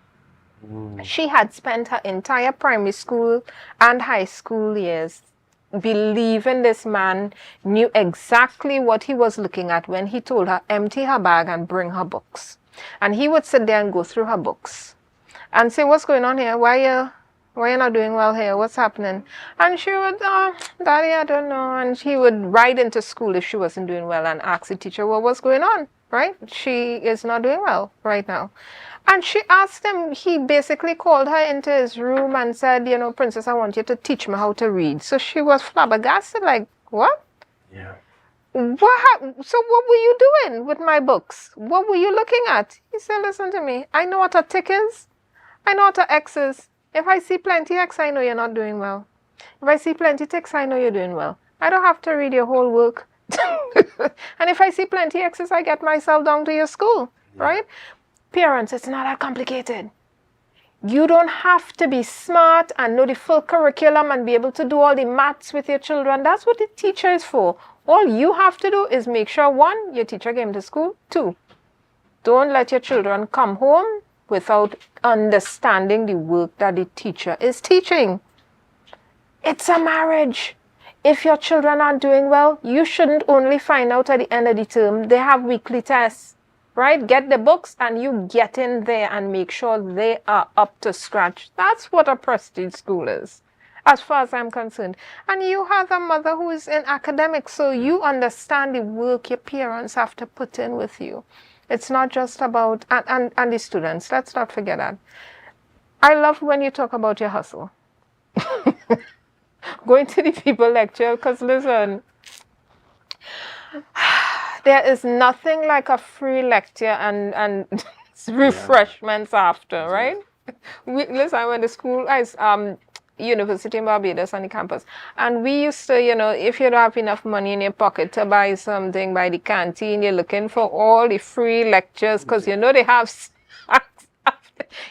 [SPEAKER 1] She had spent her entire primary school and high school years believing this man knew exactly what he was looking at when he told her empty her bag and bring her books. And he would sit there and go through her books and say, what's going on here? Why you not doing well here? What's happening? And she would, Daddy, I don't know. And he would ride into school if she wasn't doing well and ask the teacher, well, what's going on? Right? She is not doing well right now. And she asked him, he basically called her into his room and said, Princess, I want you to teach me how to read. So she was flabbergasted, like, what?
[SPEAKER 2] Yeah.
[SPEAKER 1] So what were you doing with my books? What were you looking at? He said, listen to me. I know what a tick is. I know what a X is. If I see plenty X, I know you're not doing well. If I see plenty ticks, I know you're doing well. I don't have to read your whole work. And if I see plenty X's, I get myself down to your school, right? Parents, it's not that complicated. You don't have to be smart and know the full curriculum and be able to do all the maths with your children. That's what the teacher is for. All you have to do is make sure, 1, your teacher came to school. 2, don't let your children come home without understanding the work that the teacher is teaching. It's a marriage. If your children aren't doing well, you shouldn't only find out at the end of the term. They have weekly tests. Right? Get the books and you get in there and make sure they are up to scratch. That's what a prestige school is, as far as I'm concerned. And you have a mother who is in academics, so you understand the work your parents have to put in with you. It's not just about, and the students, let's not forget that. I love when you talk about your hustle. Going to the people lecture, because listen, there is nothing like a free lecture and refreshments after, right? Listen, I went to school, University in Barbados on the campus, and we used to, if you don't have enough money in your pocket to buy something by the canteen, you're looking for all the free lectures, because they have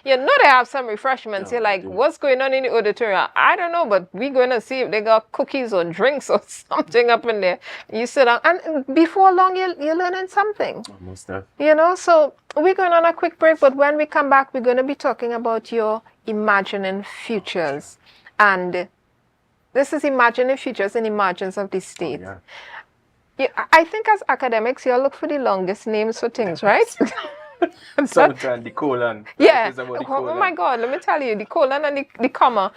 [SPEAKER 1] they have some refreshments. You're like, what's going on in the auditorium? I don't know, but we're going to see if they got cookies or drinks or something up in there. You sit down, and before long, you're learning something.
[SPEAKER 2] Almost there.
[SPEAKER 1] So we're going on a quick break, but when we come back, we're going to be talking about your imagining futures. And this is imagining futures in the margins of the state.
[SPEAKER 2] Oh, yeah.
[SPEAKER 1] I think as academics, you all look for the longest names for things, right?
[SPEAKER 2] Sometimes the colon.
[SPEAKER 1] Yeah.
[SPEAKER 2] It's about the
[SPEAKER 1] Oh
[SPEAKER 2] colon.
[SPEAKER 1] my God, let me tell you, the colon and the comma.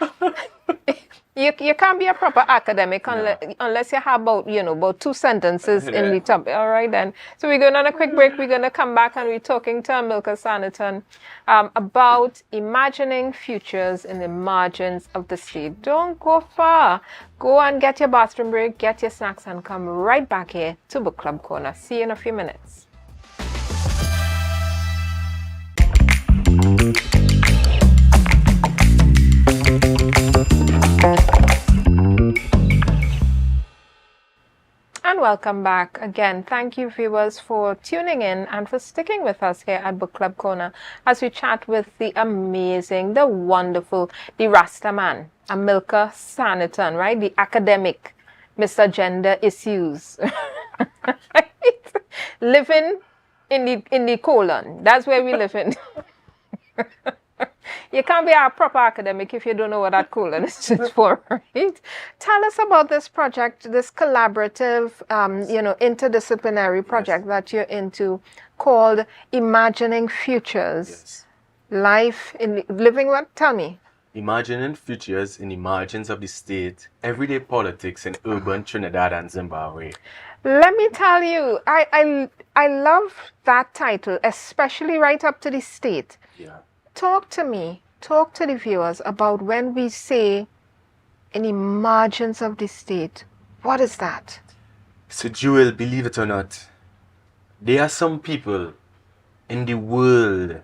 [SPEAKER 1] You can't be a proper academic unless you have about 2 sentences in the top. All right, then. So we're going on a quick break. We're going to come back and we're talking to Amilcar Sanatan about imagining futures in the margins of the state. Don't go far. Go and get your bathroom break, get your snacks, and come right back here to Book Club Corner. See you in a few minutes. And welcome back again. Thank you, viewers, for tuning in and for sticking with us here at Book Club Corner as we chat with the amazing, the wonderful, the Rasta man, Amilcar Sanatan, right? The academic, Mr. Gender Issues. Living in the colon. That's where we live in. You can't be a proper academic if you don't know what that colon is for, right? Tell us about this project, this collaborative, interdisciplinary project that you're into called Imagining Futures.
[SPEAKER 2] Yes.
[SPEAKER 1] Life in living what? Tell me.
[SPEAKER 2] Imagining futures in the margins of the state, everyday politics in urban Trinidad and Zimbabwe.
[SPEAKER 1] Let me tell you, I love that title, especially right up to the state.
[SPEAKER 2] Yeah.
[SPEAKER 1] Talk to the viewers about when we say in the margins of the state. What is that?
[SPEAKER 2] So, Jewel, believe it or not, there are some people in the world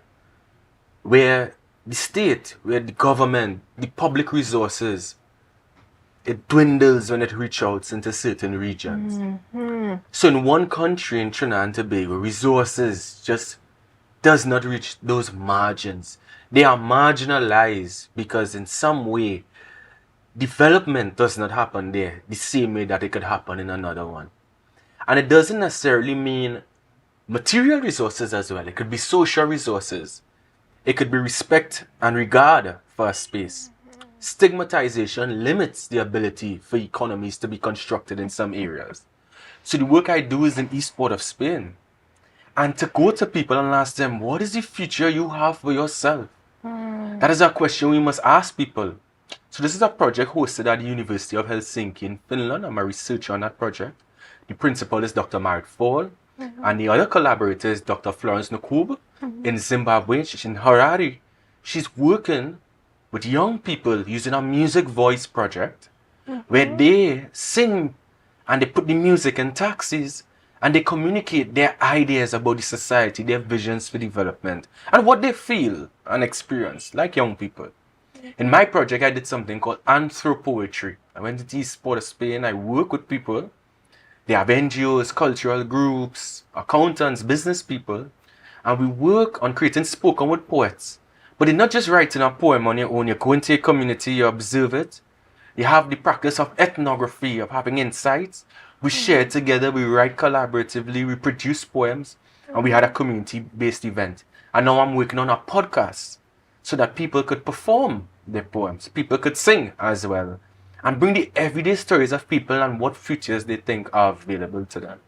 [SPEAKER 2] where the state, where the government, the public resources, it dwindles when it reaches out into certain regions.
[SPEAKER 1] Mm-hmm.
[SPEAKER 2] So in one country, in Trinidad and Tobago, resources just does not reach those margins. They are marginalized because in some way, development does not happen there the same way that it could happen in another one. And it doesn't necessarily mean material resources as well. It could be social resources. It could be respect and regard for a space. Stigmatization limits the ability for economies to be constructed in some areas. So the work I do is in East Port of Spain. And to go to people and ask them, what is the future you have for yourself? That is a question we must ask people. So this is a project hosted at the University of Helsinki in Finland. I'm a researcher on that project. The principal is Dr. Marit Fall. And the other collaborator is Dr. Florence Nkub in Zimbabwe. She's in Harare. She's working with young people using a music voice project where they sing and they put the music in taxis and they communicate their ideas about the society, their visions for development, and what they feel and experience like young people. In my project, I did something called anthropoetry. I went to the East Port of Spain. I work with people. They have NGOs, cultural groups, accountants, business people, and we work on creating spoken word poets. But they're not just writing a poem on your own. You go into a community, you observe it. You have the practice of ethnography, of having insights. We share together, we write collaboratively, we produce poems, and we had a community-based event. And now I'm working on a podcast so that people could perform their poems. People could sing as well. And bring the everyday stories of people and what futures they think are available to them.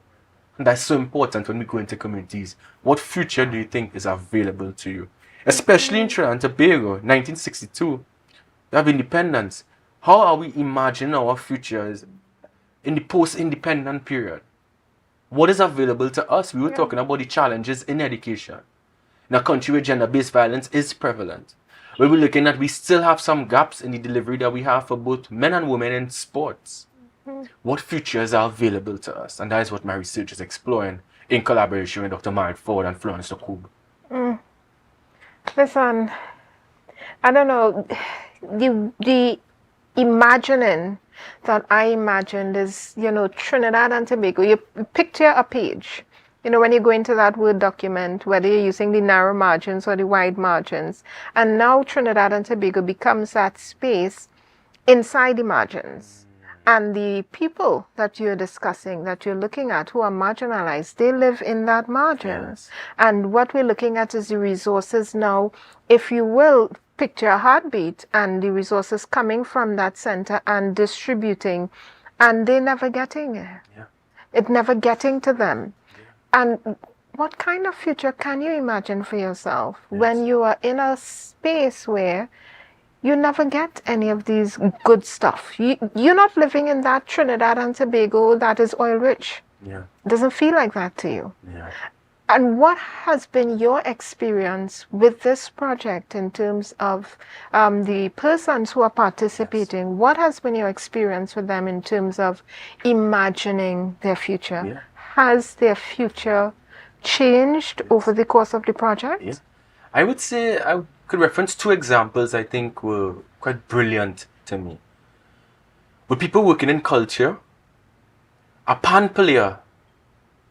[SPEAKER 2] And that's so important when we go into communities. What future do you think is available to you? Especially in Trinidad and Tobago, 1962, we have independence. How are we imagining our futures in the post-independent period? What is available to us? We were talking about the challenges in education. In a country where gender-based violence is prevalent. Where we're looking at, we still have some gaps in the delivery that we have for both men and women in sports. What futures are available to us? And that is what my research is exploring in collaboration with Dr. Marit Ford and Florence Nkub.
[SPEAKER 1] Listen, I don't know, the imagining that I imagined is, Trinidad and Tobago. You picture a page. When you go into that Word document, whether you're using the narrow margins or the wide margins, and now Trinidad and Tobago becomes that space inside the margins. And the people that you're discussing, that you're looking at, who are marginalized, they live in that margins. Yes. And what we're looking at is the resources now, if you will, picture a heartbeat and the resources coming from that center and distributing, and they're never getting it. Yeah. It's never getting to them. And what kind of future can you imagine for yourself when you are in a space where you never get any of these good stuff? You're not living in that Trinidad and Tobago that is oil rich.
[SPEAKER 2] Yeah.
[SPEAKER 1] It doesn't feel like that to you.
[SPEAKER 2] Yeah.
[SPEAKER 1] And what has been your experience with this project in terms of the persons who are participating? Yes. What has been your experience with them in terms of imagining their future?
[SPEAKER 2] Yeah.
[SPEAKER 1] Has their future changed over the course of the project?
[SPEAKER 2] Yeah. I would say I could reference two examples I think were quite brilliant to me. With people working in culture, a pan player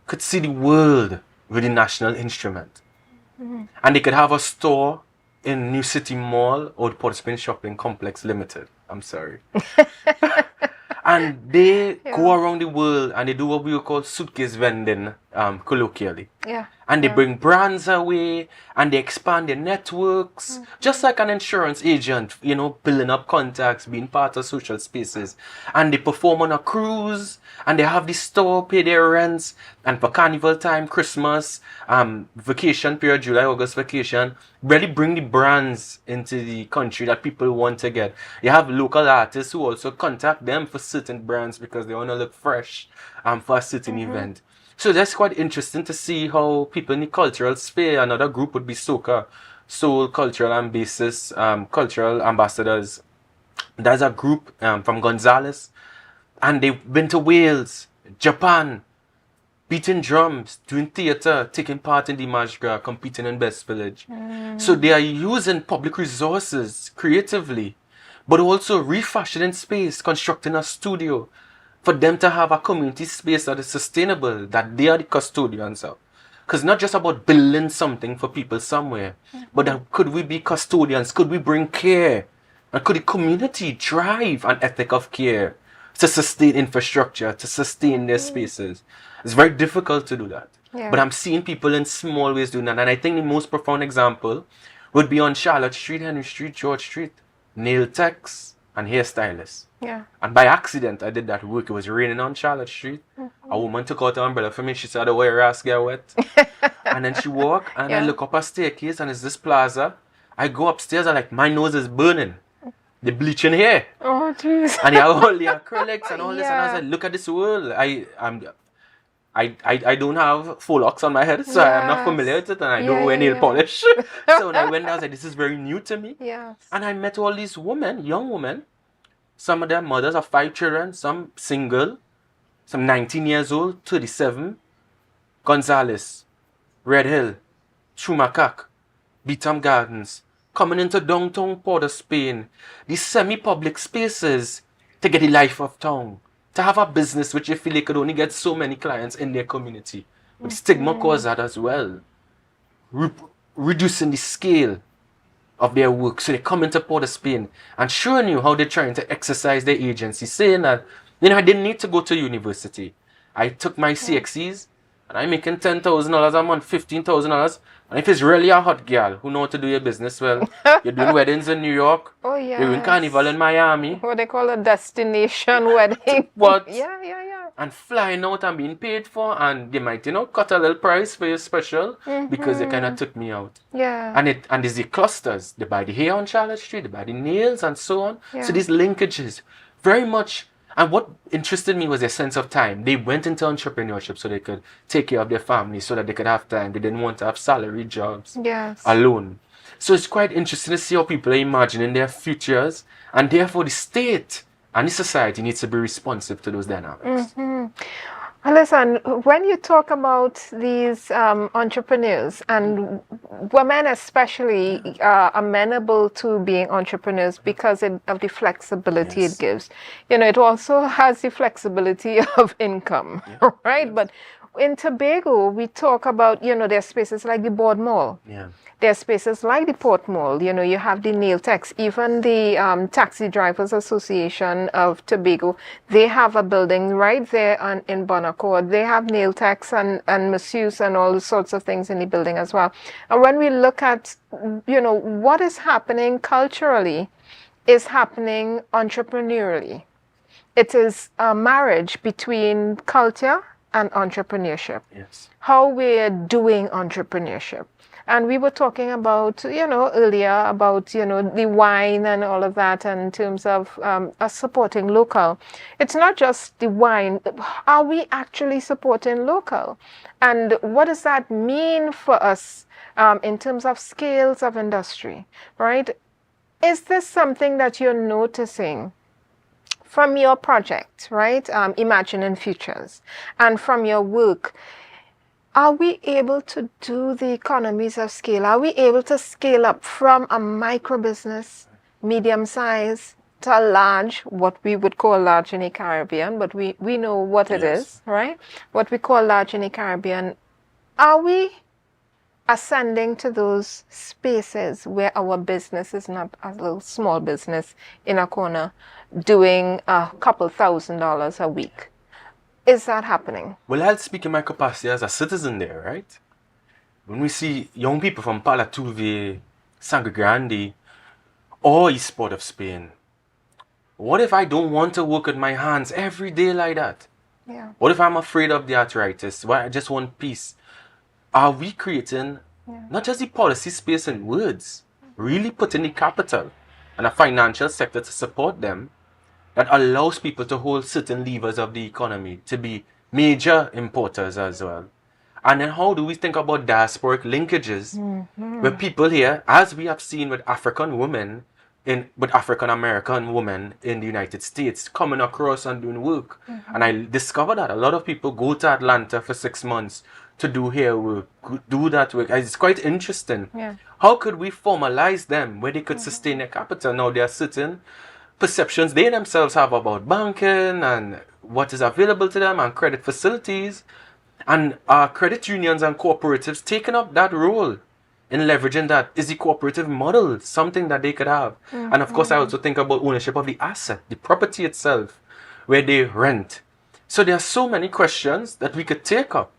[SPEAKER 2] could see the world with the national instrument. Mm-hmm. And they could have a store in New City Mall or the Port of Spain Shopping Complex Limited. I'm sorry. And they go around the world and they do what we would call suitcase vending, colloquially.
[SPEAKER 1] Yeah.
[SPEAKER 2] And they bring brands away and they expand their networks, just like an insurance agent, you know, building up contacts, being part of social spaces. And they perform on a cruise and they have the store, pay their rents. And for carnival time, Christmas, vacation period, July, August vacation, really bring the brands into the country that people want to get. You have local artists who also contact them for certain brands because they want to look fresh for a certain event. So that's quite interesting to see how people in the cultural sphere, another group would be Soca, Soul Cultural Cultural Ambassadors. There's a group from Gonzales, and they've been to Wales, Japan, beating drums, doing theater, taking part in the Mardi Gras, competing in Best Village. So they are using public resources creatively, but also refashioning space, constructing a studio, for them to have a community space that is sustainable, that they are the custodians of. Because not just about building something for people somewhere, but could we be custodians? Could we bring care? And could the community drive an ethic of care to sustain infrastructure, to sustain their spaces? It's very difficult to do that. Yeah. But I'm seeing people in small ways doing that. And I think the most profound example would be on Charlotte Street, Henry Street, George Street, nail techs and hairstylists.
[SPEAKER 1] Yeah.
[SPEAKER 2] And by accident, I did that work. It was raining on Charlotte Street. A woman took out her umbrella for me. She said, "The way your ass get wet." And then she walked, and I look up a staircase, and it's this plaza. I go upstairs, and like, my nose is burning. The bleaching here.
[SPEAKER 1] Oh, jeez.
[SPEAKER 2] And you have all the acrylics and all this. And I was like, look at this world. I don't have full locks on my head, so I'm not familiar with it, and I don't wear nail polish. So when I went there, I was like, this is very new to me.
[SPEAKER 1] Yes.
[SPEAKER 2] And I met all these women, young women. Some of their mothers have 5 children, some single, some 19 years old, 37. Gonzales, Red Hill, Chumacac, Beetham Gardens, coming into downtown Port of Spain, these semi-public spaces to get the life of town, to have a business which you feel they could only get so many clients in their community. But stigma caused that as well. Reducing the scale of their work. So they come into Port of Spain and showing you how they're trying to exercise their agency, saying that, you know, I didn't need to go to university. I took my CXCs and I'm making $10,000 a month, $15,000. And if it's really a hot girl who know how to do your business well, you're doing weddings in New York, you're doing carnival in Miami.
[SPEAKER 1] What they call a destination wedding.
[SPEAKER 2] What?
[SPEAKER 1] Yeah.
[SPEAKER 2] And flying out and being paid for, and they might, you know, cut a little price for your special because they kind of took me out.
[SPEAKER 1] Yeah.
[SPEAKER 2] And there's the clusters. They buy the hair on Charlotte Street, they buy the nails and so on. Yeah. So these linkages, very much. And what interested me was their sense of time. They went into entrepreneurship so they could take care of their family, so that they could have time. They didn't want to have salary jobs alone. So it's quite interesting to see how people are imagining their futures, and therefore the state and the society needs to be responsive to those dynamics.
[SPEAKER 1] Well, listen, when you talk about these entrepreneurs, and women especially are amenable to being entrepreneurs because of the flexibility it gives. You know, it also has the flexibility of income, right? But in Tobago, we talk about, you know, there's spaces like the Board Mall. There's spaces like the Port Mall. You know, you have the nail techs. Even the Taxi Drivers Association of Tobago, they have a building right there in Bonaccord. They have nail techs and masseuse and all sorts of things in the building as well. And when we look at, you know, what is happening culturally is happening entrepreneurially. It is a marriage between culture and entrepreneurship.
[SPEAKER 2] Yes.
[SPEAKER 1] How we're doing entrepreneurship. And we were talking about, earlier about, the wine and all of that in terms of us supporting local. It's not just the wine. Are we actually supporting local? And what does that mean for us in terms of scales of industry, right? Is this something that you're noticing from your project, right? Imagining Futures, and from your work? Are we able to do the economies of scale? Are we able to scale up from a micro business, medium size, to a large, what we would call large in the Caribbean, but we know what it is, right? What we call large in the Caribbean. Are we ascending to those spaces where our business is not a little small business in a corner doing a couple $1,000s a week? Is that happening?
[SPEAKER 2] Well, I'll speak in my capacity as a citizen there, right? When we see young people from Palatuve, Sangre Grande, or East Port of Spain, what if I don't want to work with my hands every day like that?
[SPEAKER 1] Yeah.
[SPEAKER 2] What if I'm afraid of the arthritis? Why I just want peace? Are we creating not just the policy space and words, really putting the capital and a financial sector to support them that allows people to hold certain levers of the economy, to be major importers as well? And then how do we think about diasporic linkages where people here, as we have seen with African women, with African American women in the United States coming across and doing work. And I discovered that a lot of people go to Atlanta for 6 months to do hair work, do that work. It's quite interesting.
[SPEAKER 1] Yeah.
[SPEAKER 2] How could we formalize them where they could sustain their capital? Now there are certain perceptions they themselves have about banking and what is available to them and credit facilities. And credit unions and cooperatives taking up that role in leveraging that. Is the cooperative model something that they could have? And of course, I also think about ownership of the asset, the property itself, where they rent. So there are so many questions that we could take up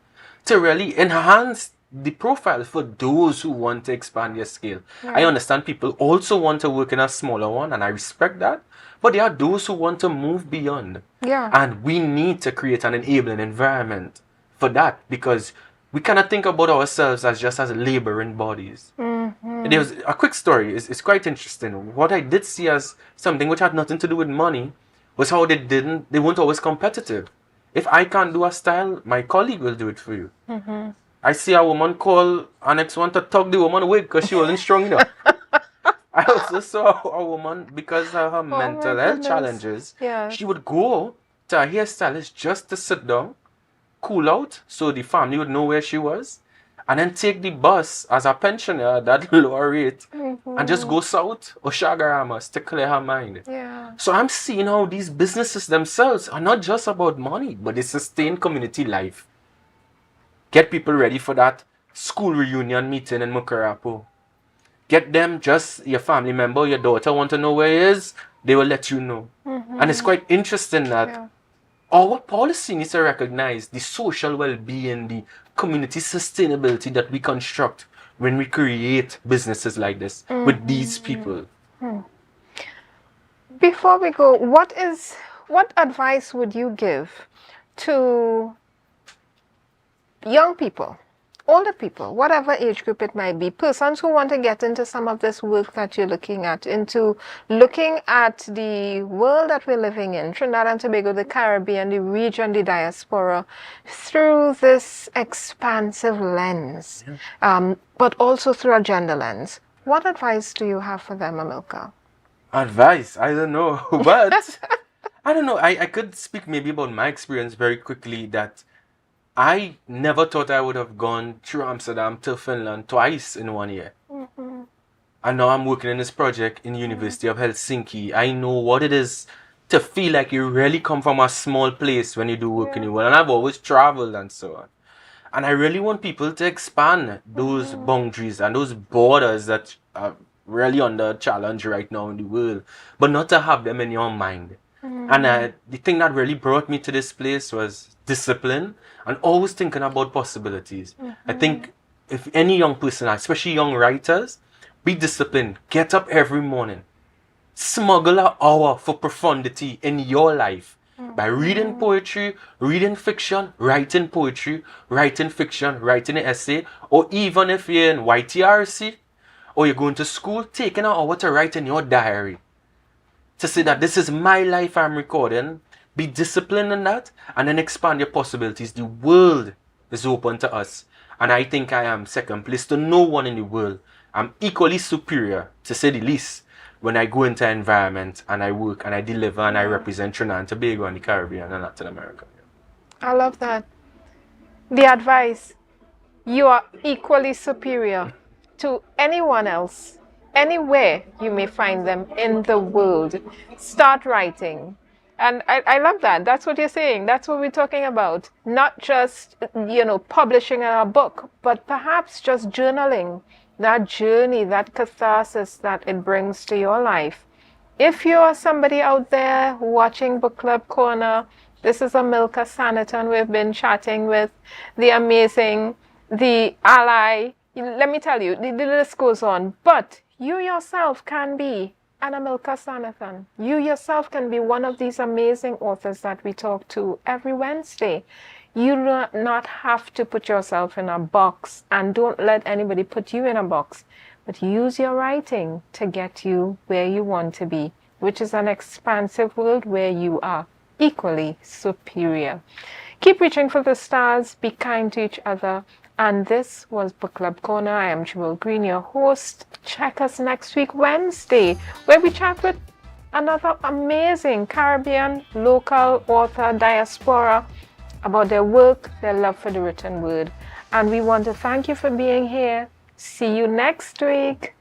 [SPEAKER 2] to really enhance the profile for those who want to expand their scale. I understand people also want to work in a smaller one, and I respect that. But there are those who want to move beyond.
[SPEAKER 1] Yeah.
[SPEAKER 2] And we need to create an enabling environment for that, because we cannot think about ourselves as just as laboring bodies. There's a quick story. It's quite interesting. What I did see as something which had nothing to do with money was how they weren't always competitive. If I can't do a style, my colleague will do it for you. I see a woman call her next one to tug the woman away because she wasn't strong enough. I also saw a woman, because of her mental health challenges, she would go to a hairstylist just to sit down, cool out, so the family would know where she was, and then take the bus as a pensioner at that lower rate and just go south or Shagaramas to clear her mind.
[SPEAKER 1] Yeah.
[SPEAKER 2] So I'm seeing how these businesses themselves are not just about money, but they sustain community life. Get people ready for that school reunion meeting in Mukarapo. Get them, just your family member, your daughter want to know where he is, they will let you know. And it's quite interesting that our policy needs to recognize the social well-being, the community sustainability that we construct when we create businesses like this with these people.
[SPEAKER 1] Before we go, what advice would you give to young people, older people, whatever age group it might be, persons who want to get into some of this work that you're looking at, into looking at the world that we're living in, Trinidad and Tobago, the Caribbean, the region, the diaspora, through this expansive lens, but also through a gender lens? What advice do you have for them, Amilcar?
[SPEAKER 2] Advice? I don't know, but I don't know. I could speak maybe about my experience very quickly, that I never thought I would have gone through Amsterdam to Finland twice in 1 year. And now I'm working in this project in University of Helsinki. I know what it is to feel like you really come from a small place when you do work in the world. And I've always traveled and so on. And I really want people to expand those boundaries and those borders that are really under challenge right now in the world, but not to have them in your mind. And the thing that really brought me to this place was discipline and always thinking about possibilities. I think if any young person, especially young writers, be disciplined. Get up every morning. Smuggle an hour for profundity in your life. By reading poetry, reading fiction, writing poetry, writing fiction, writing an essay, or even if you're in YTRC or you're going to school, taking an hour to write in your diary to say that this is my life I'm recording. Be disciplined in that and then expand your possibilities. The world is open to us. And I think I am second place to no one in the world. I'm equally superior, to say the least, when I go into an environment and I work and I deliver and I represent Trinidad and Tobago and the Caribbean and Latin America.
[SPEAKER 1] I love that. The advice, you are equally superior to anyone else, anywhere you may find them in the world. Start writing. And I love that. That's what you're saying. That's what we're talking about. Not just, publishing a book, but perhaps just journaling. That journey, that catharsis that it brings to your life. If you're somebody out there watching Book Club Corner, this is Amilcar Sanatan. We've been chatting with the amazing, the ally. Let me tell you, the list goes on. But you yourself can be an Amilcar Sanatan. You yourself can be one of these amazing authors that we talk to every Wednesday. You do not have to put yourself in a box, and don't let anybody put you in a box, but use your writing to get you where you want to be, which is an expansive world where you are equally superior. Keep reaching for the stars, be kind to each other, and this was Book Club Corner. I am Jewel Green, your host. Check us next week, Wednesday, where we chat with another amazing Caribbean local author, diaspora, about their work, their love for the written word. And we want to thank you for being here. See you next week.